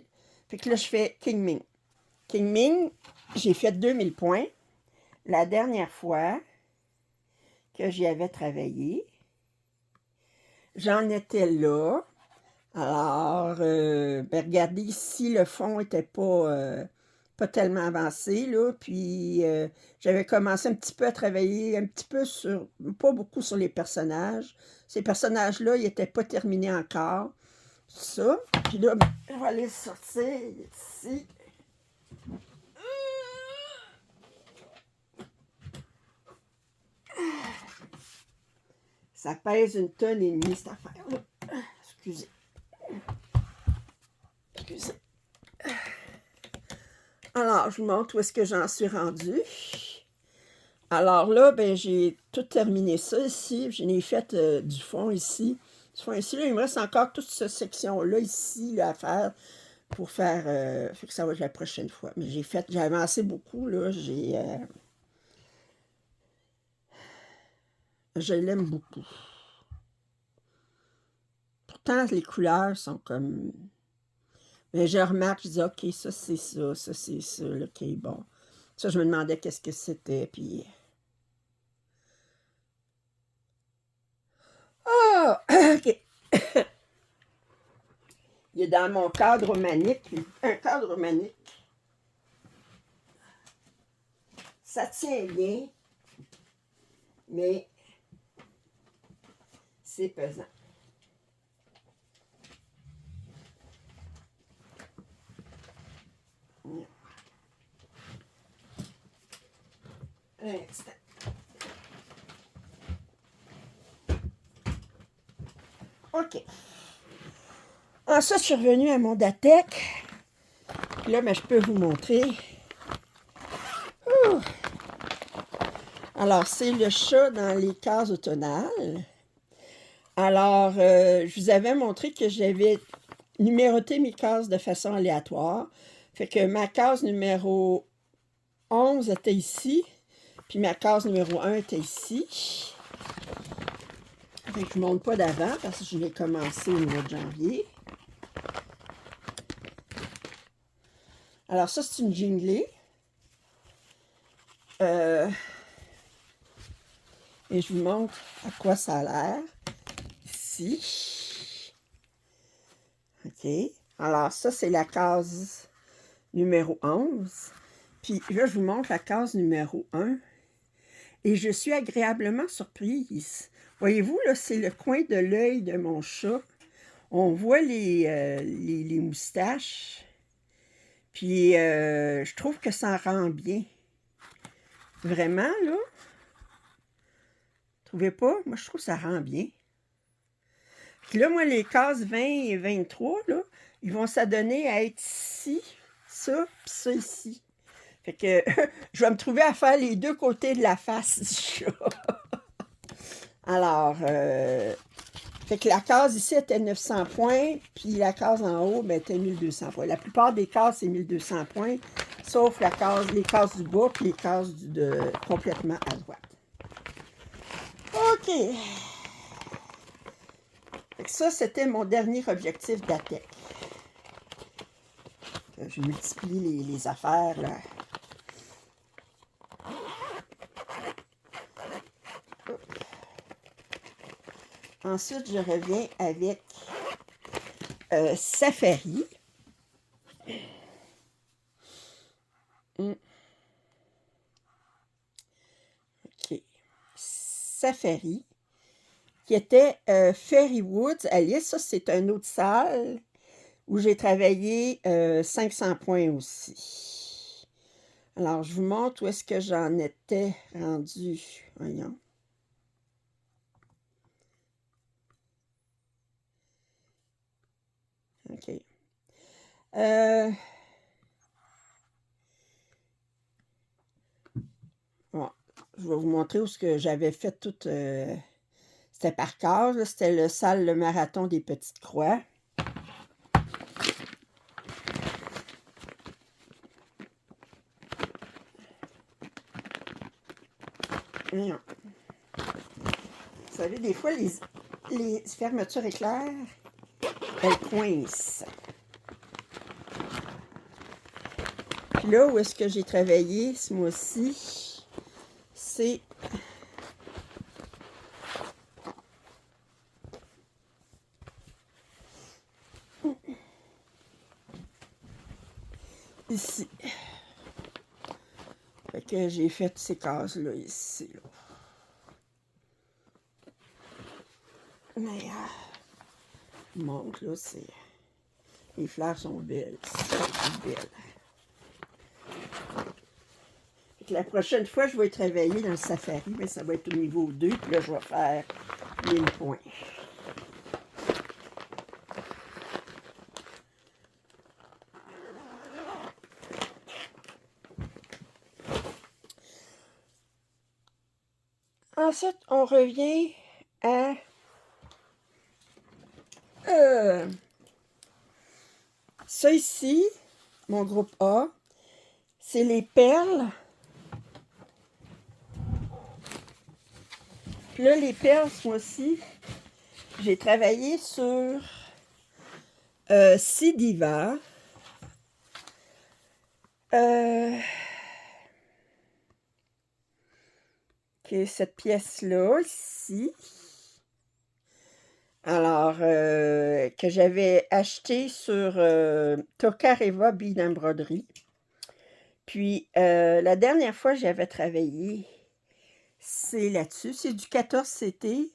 Fait que là, je fais King Ming. King Ming, j'ai fait 2000 points. La dernière fois que j'y avais travaillé, j'en étais là. Alors, ben, regardez, ici, le fond n'était pas tellement avancé, là. Puis, j'avais commencé un petit peu à travailler, un petit peu sur... Pas beaucoup sur les personnages. Ces personnages-là, ils n'étaient pas terminés encore. Ça. Puis là, ben, je vais aller sortir ici. Ça pèse 1,5 tonnes, cette affaire-là. Excusez. Excusez. Alors, je vous montre où est-ce que j'en suis rendue. Alors là, ben, j'ai tout terminé ça ici. Je n'ai fait du fond ici. Du fond ici, là, il me reste encore toute cette section-là ici là, à faire pour faire... fait que ça va être la prochaine fois. Mais j'ai avancé beaucoup, là. Je l'aime beaucoup. Pourtant, les couleurs sont comme... Mais je remarque, je dis, OK, ça, c'est ça, c'est ça. OK, bon. Ça, je me demandais qu'est-ce que c'était, puis... Oh! OK. Il est dans mon cadre manique. Un cadre manique. Ça tient bien, mais c'est pesant. Un instant. OK. Ensuite, je suis revenue à mon Datec. Là, ben, je peux vous montrer. Ouh. Alors, c'est le chat dans les cases automnales. Alors, je vous avais montré que j'avais numéroté mes cases de façon aléatoire. Fait que ma case numéro 11 était ici, puis ma case numéro 1 était ici. Fait que je ne monte pas d'avant parce que je l'ai commencé au mois de janvier. Alors ça, c'est une jinglée. Et je vous montre à quoi ça a l'air. Ici. OK. Alors ça, c'est la case numéro 11. Puis là, je vous montre la case numéro 1. Et je suis agréablement surprise. Voyez-vous, là, c'est le coin de l'œil de mon chat. On voit les moustaches. Puis, je trouve que ça rend bien. Vraiment, là. Trouvez pas? Moi, je trouve que ça rend bien. Puis là, moi, les cases 20 et 23, là, ils vont s'adonner à être ici, ça, puis ça ici. Fait que je vais me trouver à faire les deux côtés de la face du chat. Alors, fait que la case ici était 900 points, puis la case en haut ben, était 1200 points. La plupart des cases, c'est 1200 points, sauf les cases du bas, puis les cases complètement à droite. OK. Fait que ça, c'était mon dernier objectif d'ATEC. Je multiplie les affaires, là. Ensuite, je reviens avec Safari. OK. Safari, qui était Fairy Woods. Alice, ça, c'est une autre salle où j'ai travaillé 500 points aussi. Alors, je vous montre où est-ce que j'en étais rendu. Voyons. OK. Bon, je vais vous montrer où ce que j'avais fait tout. C'était par case. C'était le marathon des Petites Croix. Non. Vous savez, des fois, les fermetures éclairs, elles coincent. Puis là, où est-ce que j'ai travaillé ce mois-ci, c'est ici. Fait que j'ai fait ces cases-là ici. Là. Mais, je montre, là, c'est... Les fleurs sont belles. C'est belle. Fait que la prochaine fois, je vais travailler dans le safari, mais ça va être au niveau 2, puis là, je vais faire 1000 points. Ensuite, on revient à ça ici, mon groupe A, c'est les perles. Puis là, les perles, ce mois-ci, j'ai travaillé sur Sidiva. OK, cette pièce-là, ici. Alors, que j'avais acheté sur Tokareva Bead Broderie. Puis, la dernière fois que j'avais travaillé, c'est là-dessus. C'est du 14 CT.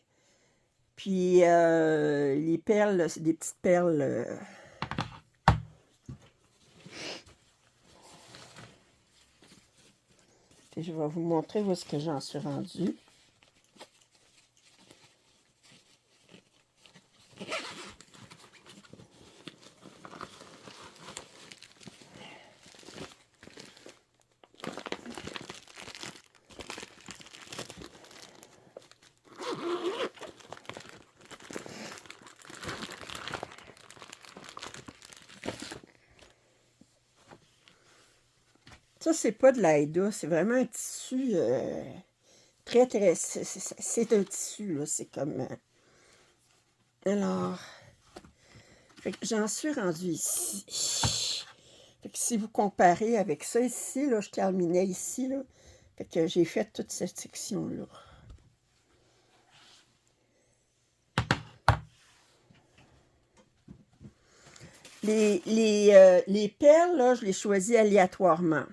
Puis, les perles, là, c'est des petites perles. Je vais vous montrer où est-ce que j'en suis rendue. Ça, c'est pas de l'Aïda, c'est vraiment un tissu très, très... C'est un tissu, là, c'est comme... alors, j'en suis rendue ici. Fait que si vous comparez avec ça ici, là, je terminais ici, là. Fait que j'ai fait toute cette section-là. Les perles, là, je les choisis aléatoirement.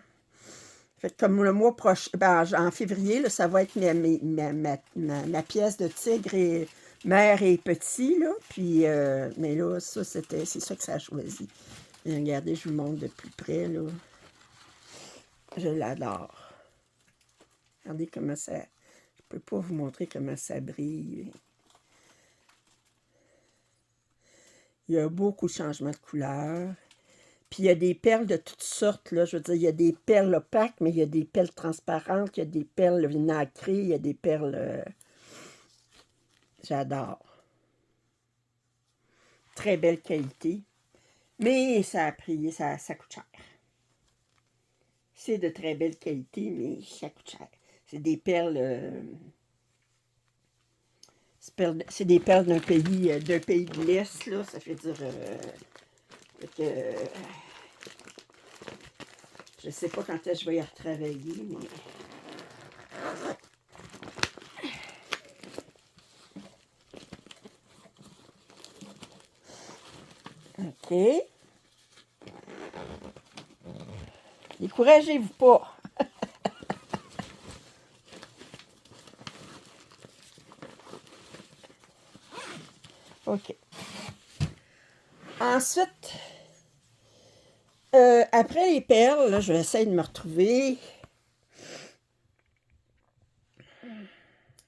Fait que comme le mois prochain, ben, en février, là, ça va être ma pièce de tigre et mère et petit, là. Puis, mais là, ça, c'est ça que ça a choisi. Et regardez, je vous montre de plus près, là. Je l'adore. Regardez comment ça... Je peux pas vous montrer comment ça brille. Il y a beaucoup de changements de couleur. Puis il y a des perles de toutes sortes, là. Je veux dire, il y a des perles opaques, mais il y a des perles transparentes, il y a des perles nacrées, il y a des perles... J'adore. Très belle qualité. Mais ça a pris, ça coûte cher. C'est de très belle qualité, mais ça coûte cher. C'est des perles... c'est des perles d'un pays de l'Est, là. Ça fait dire... je sais pas quand est-ce que je vais y retravailler, mais... OK. Découragez-vous pas. OK. Ensuite, après les perles, là, je vais essayer de me retrouver.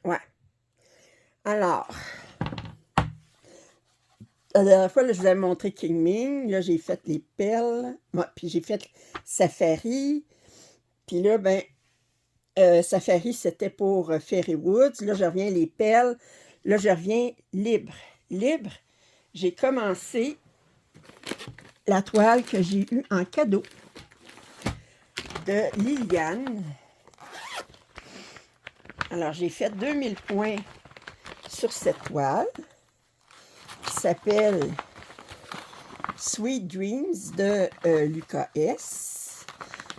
Ouais. Alors, la dernière fois, là, je vous avais montré King Ming. Là, j'ai fait les perles. Ouais, puis j'ai fait Safari. Puis là, ben, Safari, c'était pour Fairy Woods. Là, je reviens les perles. Là, je reviens libre. Libre, j'ai commencé la toile que j'ai eue en cadeau de Liliane. Alors, j'ai fait 2000 points sur cette toile qui s'appelle Sweet Dreams de Lucas S.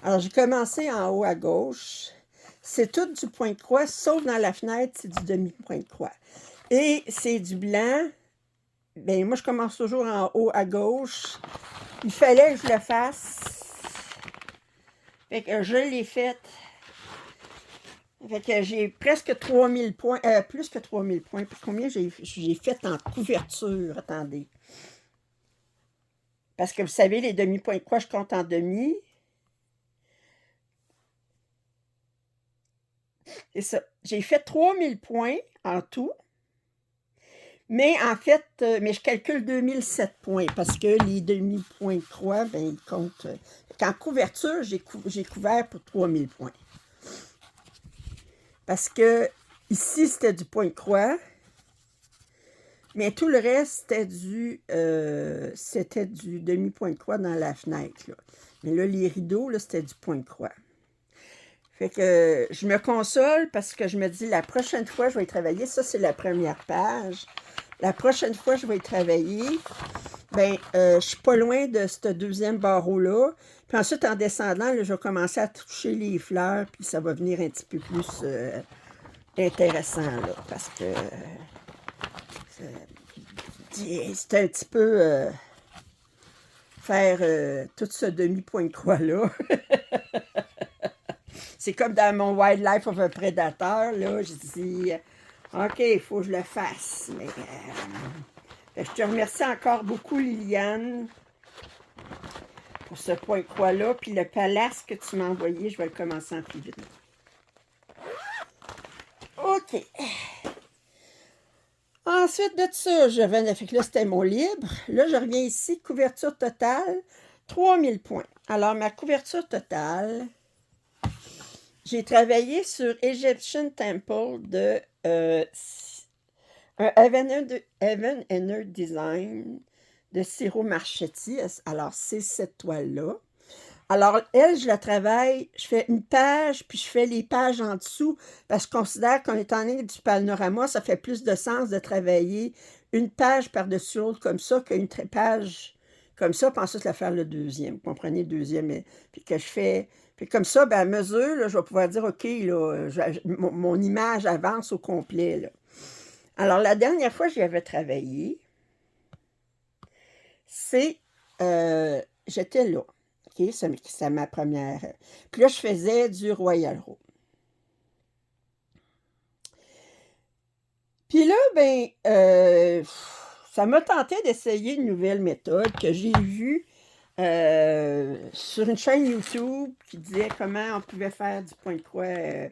Alors, j'ai commencé en haut à gauche. C'est tout du point de croix, sauf dans la fenêtre, c'est du demi-point de croix. Et c'est du blanc. Bien, moi, je commence toujours en haut à gauche. Il fallait que je le fasse. Fait que je l'ai fait. Fait que j'ai presque 3000 points. Plus que 3000 points. Puis combien j'ai fait en couverture? Attendez. Parce que vous savez, les demi-points de croix, je compte en demi. C'est ça. J'ai fait 3000 points en tout. Mais en fait, mais je calcule 2007 points parce que les demi-points de croix, ben, ils comptent. En couverture, j'ai couvert pour 3000 points. Parce que ici, c'était du point de croix. Mais tout le reste, c'était du demi-point de croix dans la fenêtre. Là. Mais là, les rideaux, là, c'était du point de croix. Fait que je me console parce que je me dis, la prochaine fois, je vais y travailler. Ça, c'est la première page. La prochaine fois, je vais y travailler. ben, je suis pas loin de ce deuxième barreau-là. Puis ensuite, en descendant, là, je vais commencer à toucher les fleurs, puis ça va venir un petit peu plus intéressant, là, parce que c'est un petit peu faire tout ce demi-point de croix-là. C'est comme dans mon Wildlife of a Predator, là, je dis, OK, il faut que je le fasse. Mais, je te remercie encore beaucoup, Liliane, pour ce point de croix-là. Puis le palace que tu m'as envoyé, je vais le commencer en privé. OK. Ensuite de ça, je reviens, fait que là, c'était mon libre. Là, je reviens ici, couverture totale, 3000 points. Alors, ma couverture totale, j'ai travaillé sur Egyptian Temple de un Heaven and Earth Design de Ciro Marchetti. Alors, c'est cette toile-là. Alors, elle, je la travaille, je fais une page, puis je fais les pages en dessous, parce que je considère qu'en étant donné du panorama, ça fait plus de sens de travailler une page par-dessus l'autre comme ça qu'une page comme ça, puis ensuite la faire le deuxième. Vous comprenez, le deuxième, puis que je fais... Puis comme ça, ben, à mesure, là, je vais pouvoir dire, OK, là, mon image avance au complet, là. Alors, la dernière fois que j'y avais travaillé, c'est... j'étais là. OK, c'est ma première. Puis là, je faisais du Royal Road. Puis là, ben, ça m'a tenté d'essayer une nouvelle méthode que j'ai vue sur une chaîne YouTube qui disait comment on pouvait faire du point de croix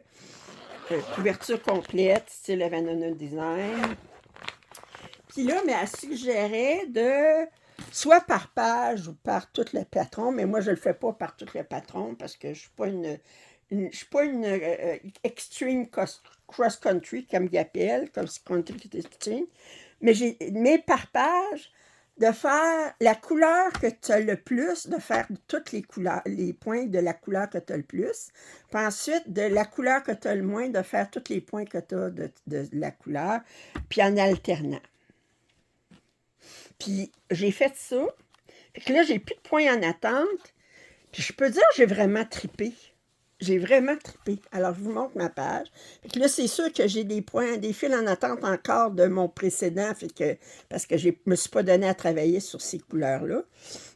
couverture complète, style Evanona Design. Puis là, mais elle suggérait de soit par page ou par tout le patron, mais moi, je ne le fais pas par tout le patron parce que je ne suis pas je suis pas une extreme cross-country, comme ils appellent, comme country extreme, mais par page, de faire la couleur que tu as le plus, de faire toutes les couleurs, les points de la couleur que tu as le plus, puis ensuite, de la couleur que tu as le moins, de faire tous les points que tu as de la couleur, puis en alternant. Puis j'ai fait ça. Fait que là, j'ai plus de points en attente. Puis je peux dire que j'ai vraiment trippé. J'ai vraiment trippé. Alors, je vous montre ma page. Fait que là, c'est sûr que j'ai des points, des fils en attente encore de mon précédent, fait que, parce que je ne me suis pas donné à travailler sur ces couleurs-là.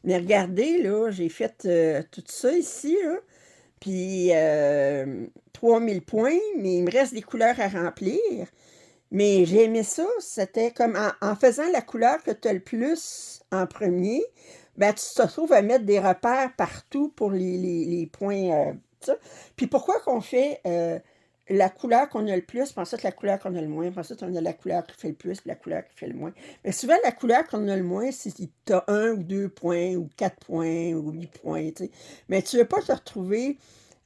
Mais regardez, là, j'ai fait tout ça ici, là. Puis 3000 points, mais il me reste des couleurs à remplir. Mais j'ai aimé ça, c'était comme en faisant la couleur que tu as le plus en premier, ben, tu te retrouves à mettre des repères partout pour les points. Puis pourquoi qu'on fait la couleur qu'on a le plus, puis ensuite la couleur qu'on a le moins, puis ensuite on a la couleur qui fait le plus, puis la couleur qui fait le moins. Mais souvent, la couleur qu'on a le moins, c'est si tu as 1 ou 2 points, ou 4 points, ou 8 points, tu sais. Mais tu ne veux pas te retrouver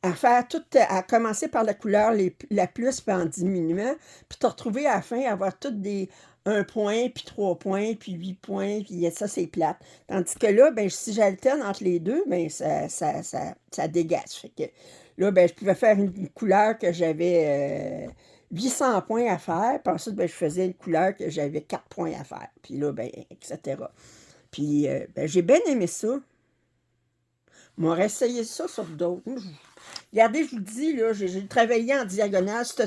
à faire tout, à commencer par la couleur la plus, puis en diminuant, puis te retrouver à la fin à avoir toutes des 1 point, puis 3 points, puis 8 points, puis ça, c'est plate. Tandis que là, ben, si j'alterne entre les deux, ben, ça dégage. Fait que là, ben, je pouvais faire une couleur que j'avais 800 points à faire, puis ensuite, ben, je faisais une couleur que j'avais 4 points à faire. Puis là, ben, etc. Puis, ben, j'ai bien aimé ça. M'aurait essayé ça sur d'autres. Regardez, je vous dis, là, j'ai travaillé en diagonale. À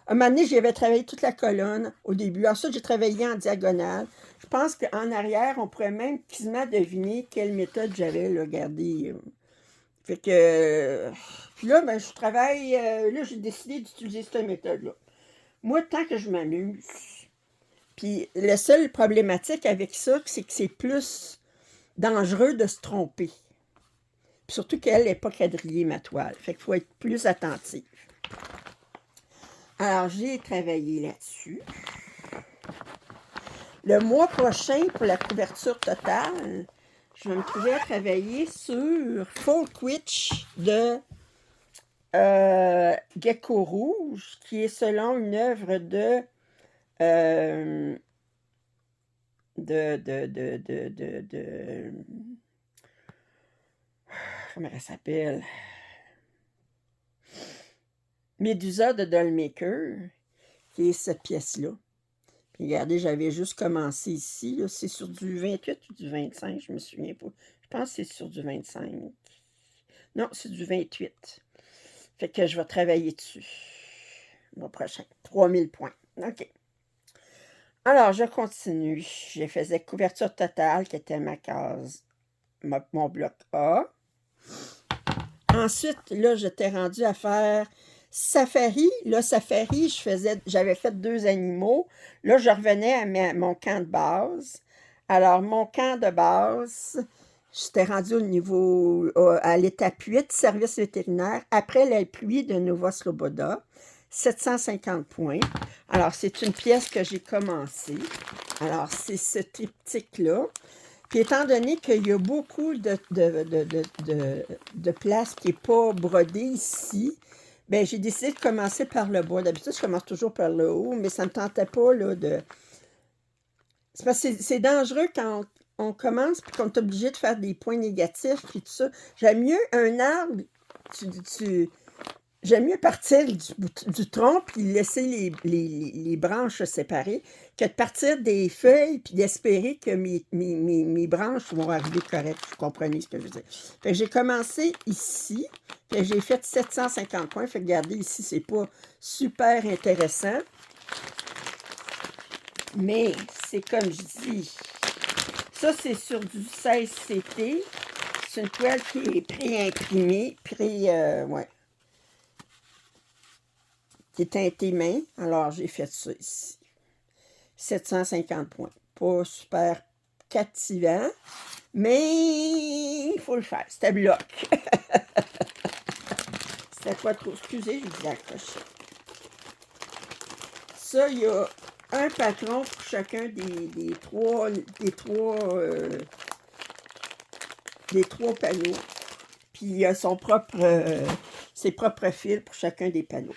un moment donné, j'avais travaillé toute la colonne au début. Ensuite, j'ai travaillé en diagonale. Je pense qu'en arrière, on pourrait même quasiment deviner quelle méthode j'avais, là, regardez. Fait que... puis là, ben, je travaille... là, j'ai décidé d'utiliser cette méthode-là. Moi, tant que je m'amuse. Puis, la seule problématique avec ça, c'est que c'est plus dangereux de se tromper. Puis surtout qu'elle n'est pas quadrillée, ma toile. Fait qu'il faut être plus attentif. Alors, j'ai travaillé là-dessus. Le mois prochain, pour la couverture totale, je vais me trouver à travailler sur Folk Witch de Gecko Rouge, qui est selon une œuvre de comment elle s'appelle? Médusa de Dollmaker, qui est cette pièce-là. Regardez, j'avais juste commencé ici. C'est sur du 28 ou du 25, je me souviens pas. Je pense que c'est sur du 25. Non, c'est du 28. Fait que je vais travailler dessus. Mon prochain. 3000 points. OK. Alors, je continue. Je faisais couverture totale, qui était ma case, mon bloc A. Ensuite, là, j'étais rendue à faire safari. Là, safari, j'avais fait 2 animaux. Là, je revenais à mon camp de base. Alors, mon camp de base, j'étais rendue au niveau, à l'étape 8, service vétérinaire, après la pluie de Nova Sloboda, 750 points. Alors, c'est une pièce que j'ai commencée. Alors, c'est ce triptyque-là. Puis étant donné qu'il y a beaucoup de place qui n'est pas brodée ici, bien, j'ai décidé de commencer par le bas. D'habitude, je commence toujours par le haut, mais ça ne me tentait pas là, de... C'est parce que c'est dangereux quand on commence et qu'on est obligé de faire des points négatifs puis tout ça. J'aime mieux un arbre, j'aime mieux partir du tronc puis laisser les branches se séparer que de partir des feuilles puis d'espérer que mes branches vont arriver correctes. Vous comprenez ce que je veux dire? Fait que j'ai commencé ici, puis j'ai fait 750 points. Fait que regardez, ici, c'est pas super intéressant. Mais c'est comme je dis, ça c'est sur du 16CT. C'est une toile qui est pré-imprimée, ouais. Qui est teintée main. Alors j'ai fait ça ici. 750 points. Pas super captivant, mais il faut le faire. C'était bloc. C'était pas trop. Excusez, je vous accroché. Ça, il y a un patron pour chacun des trois panneaux. Puis il a ses propres fils pour chacun des panneaux.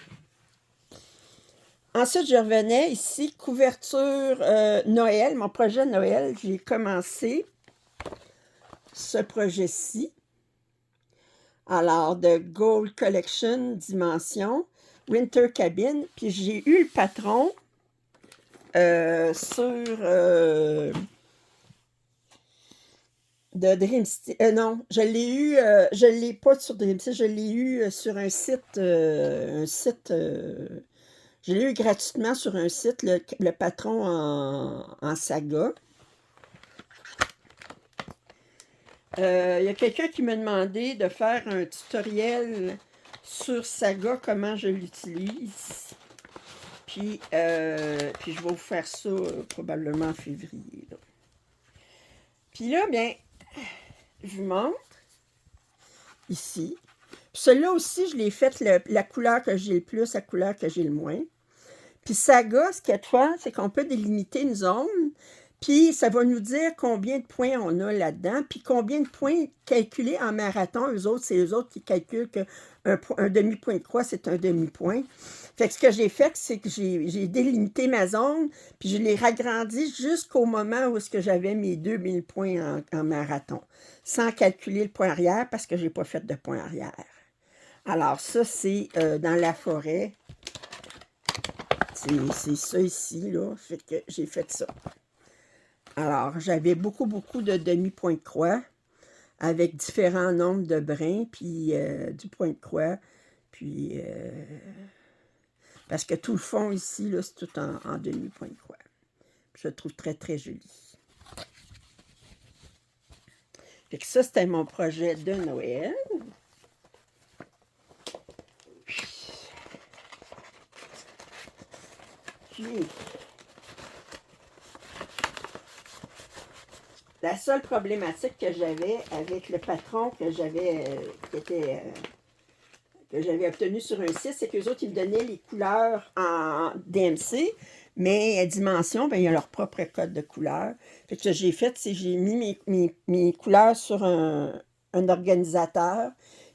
Ensuite, je revenais ici, couverture Noël, mon projet Noël. J'ai commencé ce projet-ci. Alors, de Gold Collection Dimension, Winter Cabin. Puis j'ai eu le patron sur de Dream City. Non, je l'ai pas sur Dream City, je l'ai eu sur un site, je l'ai eu gratuitement sur un site, le patron en saga. Il y a quelqu'un qui m'a demandé de faire un tutoriel sur Saga, comment je l'utilise. Puis je vais vous faire ça probablement en février. Là. Puis là, bien, je vous montre ici. Puis celui-là aussi, je l'ai fait la couleur que j'ai le plus, la couleur que j'ai le moins. Puis Saga, ce qu'il y a de fun, c'est qu'on peut délimiter une zone. Puis ça va nous dire combien de points on a là-dedans, puis combien de points calculés en marathon. Eux autres, c'est eux autres qui calculent qu'un demi-point de croix, c'est un demi-point. Fait que ce que j'ai fait, c'est que j'ai délimité ma zone, puis je l'ai ragrandi jusqu'au moment où j'avais mes 2000 points en marathon, sans calculer le point arrière, parce que je n'ai pas fait de point arrière. Alors ça, c'est dans la forêt. C'est ça ici, là. Fait que j'ai fait ça. Alors, j'avais beaucoup de demi-points de croix avec différents nombres de brins, puis du point de croix, puis parce que tout le fond ici, là, c'est tout en demi-point de croix. Je le trouve très, très joli. Fait que ça, c'était mon projet de Noël. Puis, la seule problématique que j'avais avec le patron que j'avais obtenu sur un site, c'est qu'eux autres, ils me donnaient les couleurs en DMC, mais à dimension, bien, il y a leur propre code de couleur. Fait que ce que j'ai fait, c'est que j'ai mis mes couleurs sur un organisateur,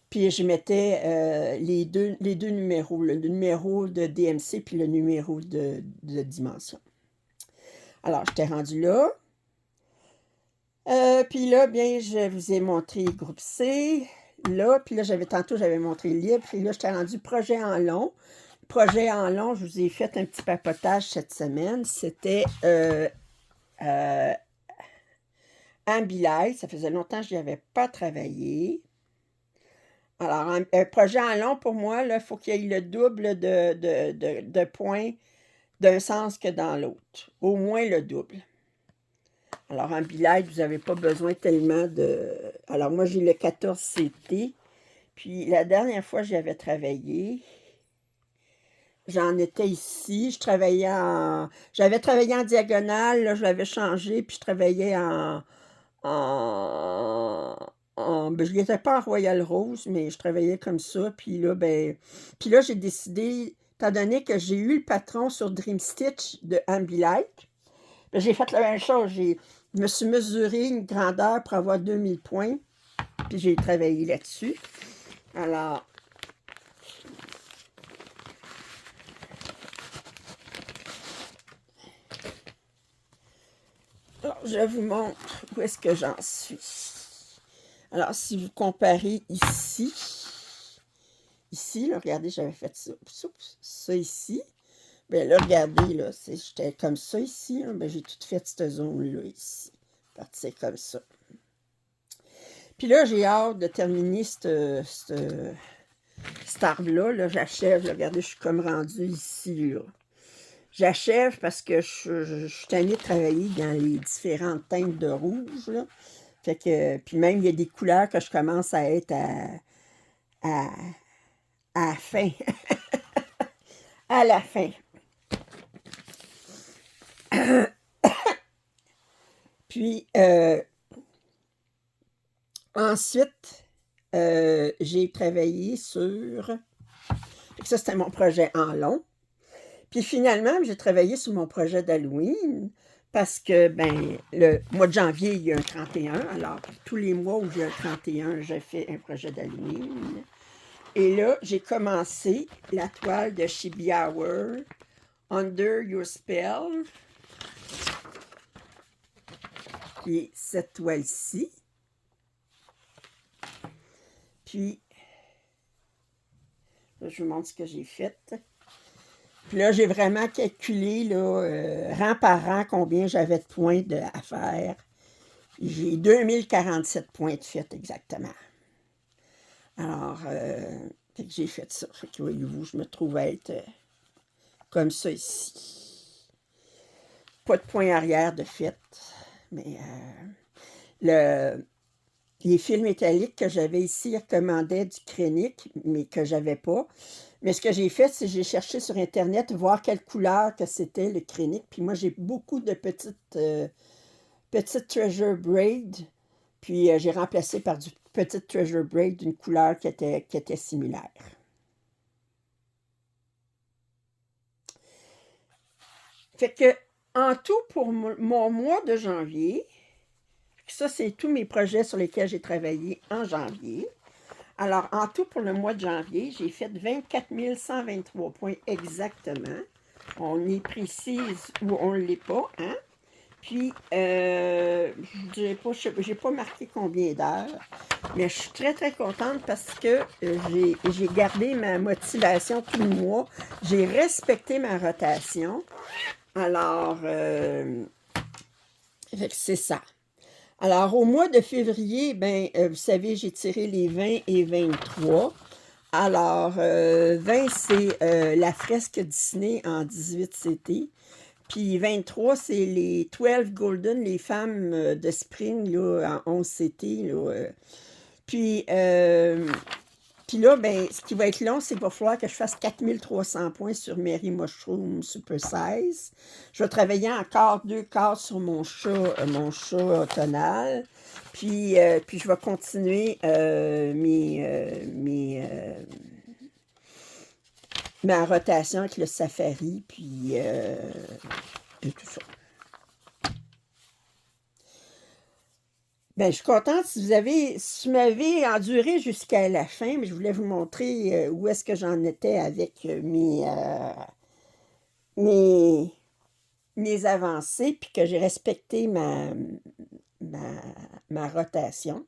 puis je mettais les deux numéros, le numéro de DMC puis le numéro de dimension. Alors, j'étais rendue là. Puis là, bien, je vous ai montré groupe C. Là, puis là, tantôt, j'avais montré libre. Puis là, j'étais rendu projet en long. projet en long, je vous ai fait un petit papotage cette semaine. C'était Ambilight. Ça faisait longtemps que je n'y avais pas travaillé. Alors, un projet en long, pour moi, il faut qu'il y ait le double de points d'un sens que dans l'autre. Au moins le double. Alors, en Ambilight, vous n'avez pas besoin tellement de... Alors, moi, j'ai le 14 CT. Puis, la dernière fois que j'y avais travaillé, j'en étais ici. J'avais travaillé en diagonale, là, je l'avais changé, puis je travaillais ben, je n'étais pas en Royal Rose, mais je travaillais comme ça. Puis là, j'ai décidé, étant donné que j'ai eu le patron sur Dream Stitch de Ambilight, ben, j'ai fait la même chose. Je me suis mesuré une grandeur pour avoir 2000 points, puis j'ai travaillé là-dessus. Alors, je vous montre où est-ce que j'en suis. Alors, si vous comparez ici, là, regardez, j'avais fait ça ici. Bien là, regardez, là, j'étais comme ça ici. Hein, ben, j'ai tout fait cette zone-là ici. Partir comme ça. Puis là, j'ai hâte de terminer cette arbre-là. Là, j'achève. Regardez, je suis comme rendue ici, là. J'achève parce que je suis tannée de travailler dans les différentes teintes de rouge, là. Fait que, puis même, il y a des couleurs que je commence à être à la fin. À la fin. Puis, ensuite, j'ai travaillé sur... Ça, c'était mon projet en long. Puis finalement, j'ai travaillé sur mon projet d'Halloween parce que, ben, le mois de janvier, il y a un 31. Alors, tous les mois où j'ai un 31, j'ai fait un projet d'Halloween. Et là, j'ai commencé la toile de Chibi Hour, Under Your Spell, qui est cette toile-ci. Puis, là, je vous montre ce que j'ai fait. Puis là, j'ai vraiment calculé, là, rang par rang, combien j'avais de points à faire. J'ai 2047 points de fait exactement. Alors, j'ai fait ça. Fait que voyez-vous, je me trouve être comme ça ici. Pas de point arrière de fait. Mais les fils métalliques que j'avais ici recommandaient du crénique, mais que j'avais pas. Mais ce que j'ai fait, c'est que j'ai cherché sur Internet, voir quelle couleur que c'était le crénique. Puis moi, j'ai beaucoup de petites treasure braid. Puis j'ai remplacé par du petit treasure braid d'une couleur qui était similaire. Fait que, en tout, pour mon mois de janvier, ça, c'est tous mes projets sur lesquels j'ai travaillé en janvier. Alors, en tout, pour le mois de janvier, j'ai fait 24 123 points exactement. On est précise ou on ne l'est pas, hein? Puis, j'ai pas marqué combien d'heures, mais je suis très, très contente parce que j'ai gardé ma motivation tout le mois. J'ai respecté ma rotation. Alors, c'est ça. Alors, au mois de février, ben, vous savez, j'ai tiré les 20 et 23. Alors, 20, c'est la fresque Disney en 18 CT. Puis 23, c'est les 12 Golden, les femmes de Spring, là, en 11 CT. Là, puis là, ben, ce qui va être long, c'est qu'il va falloir que je fasse 4300 points sur Mary Mushroom Super Size. Je vais travailler encore 2 quarts sur mon chat tonal. Puis je vais continuer ma rotation avec le safari, puis tout ça. Ben, je suis contente si vous m'avez enduré jusqu'à la fin, mais je voulais vous montrer où est-ce que j'en étais avec mes avancées, puis que j'ai respecté ma rotation.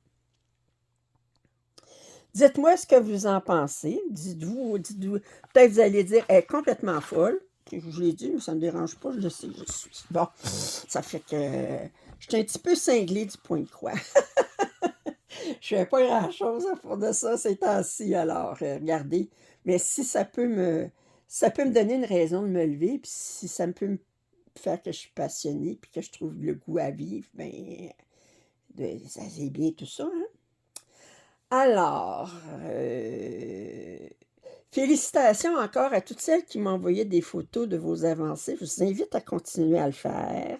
Dites-moi ce que vous en pensez. Dites-vous, peut-être vous allez dire, elle est complètement folle. Puis je vous l'ai dit, mais ça ne me dérange pas, je le sais, je suis. Bon, ça fait que je suis un petit peu cinglée du point de croix. Je fais pas grand-chose à faire de ça ces temps-ci, alors regardez. Mais si ça peut me donner une raison de me lever, puis si ça me peut me faire que je suis passionnée, puis que je trouve le goût à vivre, ben, ça c'est bien tout ça, hein? Alors, félicitations encore à toutes celles qui m'envoyaient des photos de vos avancées. Je vous invite à continuer à le faire.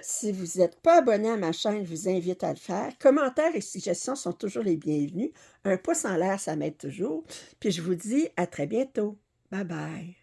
Si vous n'êtes pas abonné à ma chaîne, je vous invite à le faire. Commentaires et suggestions sont toujours les bienvenus. Un pouce en l'air, ça m'aide toujours. Puis je vous dis à très bientôt. Bye bye.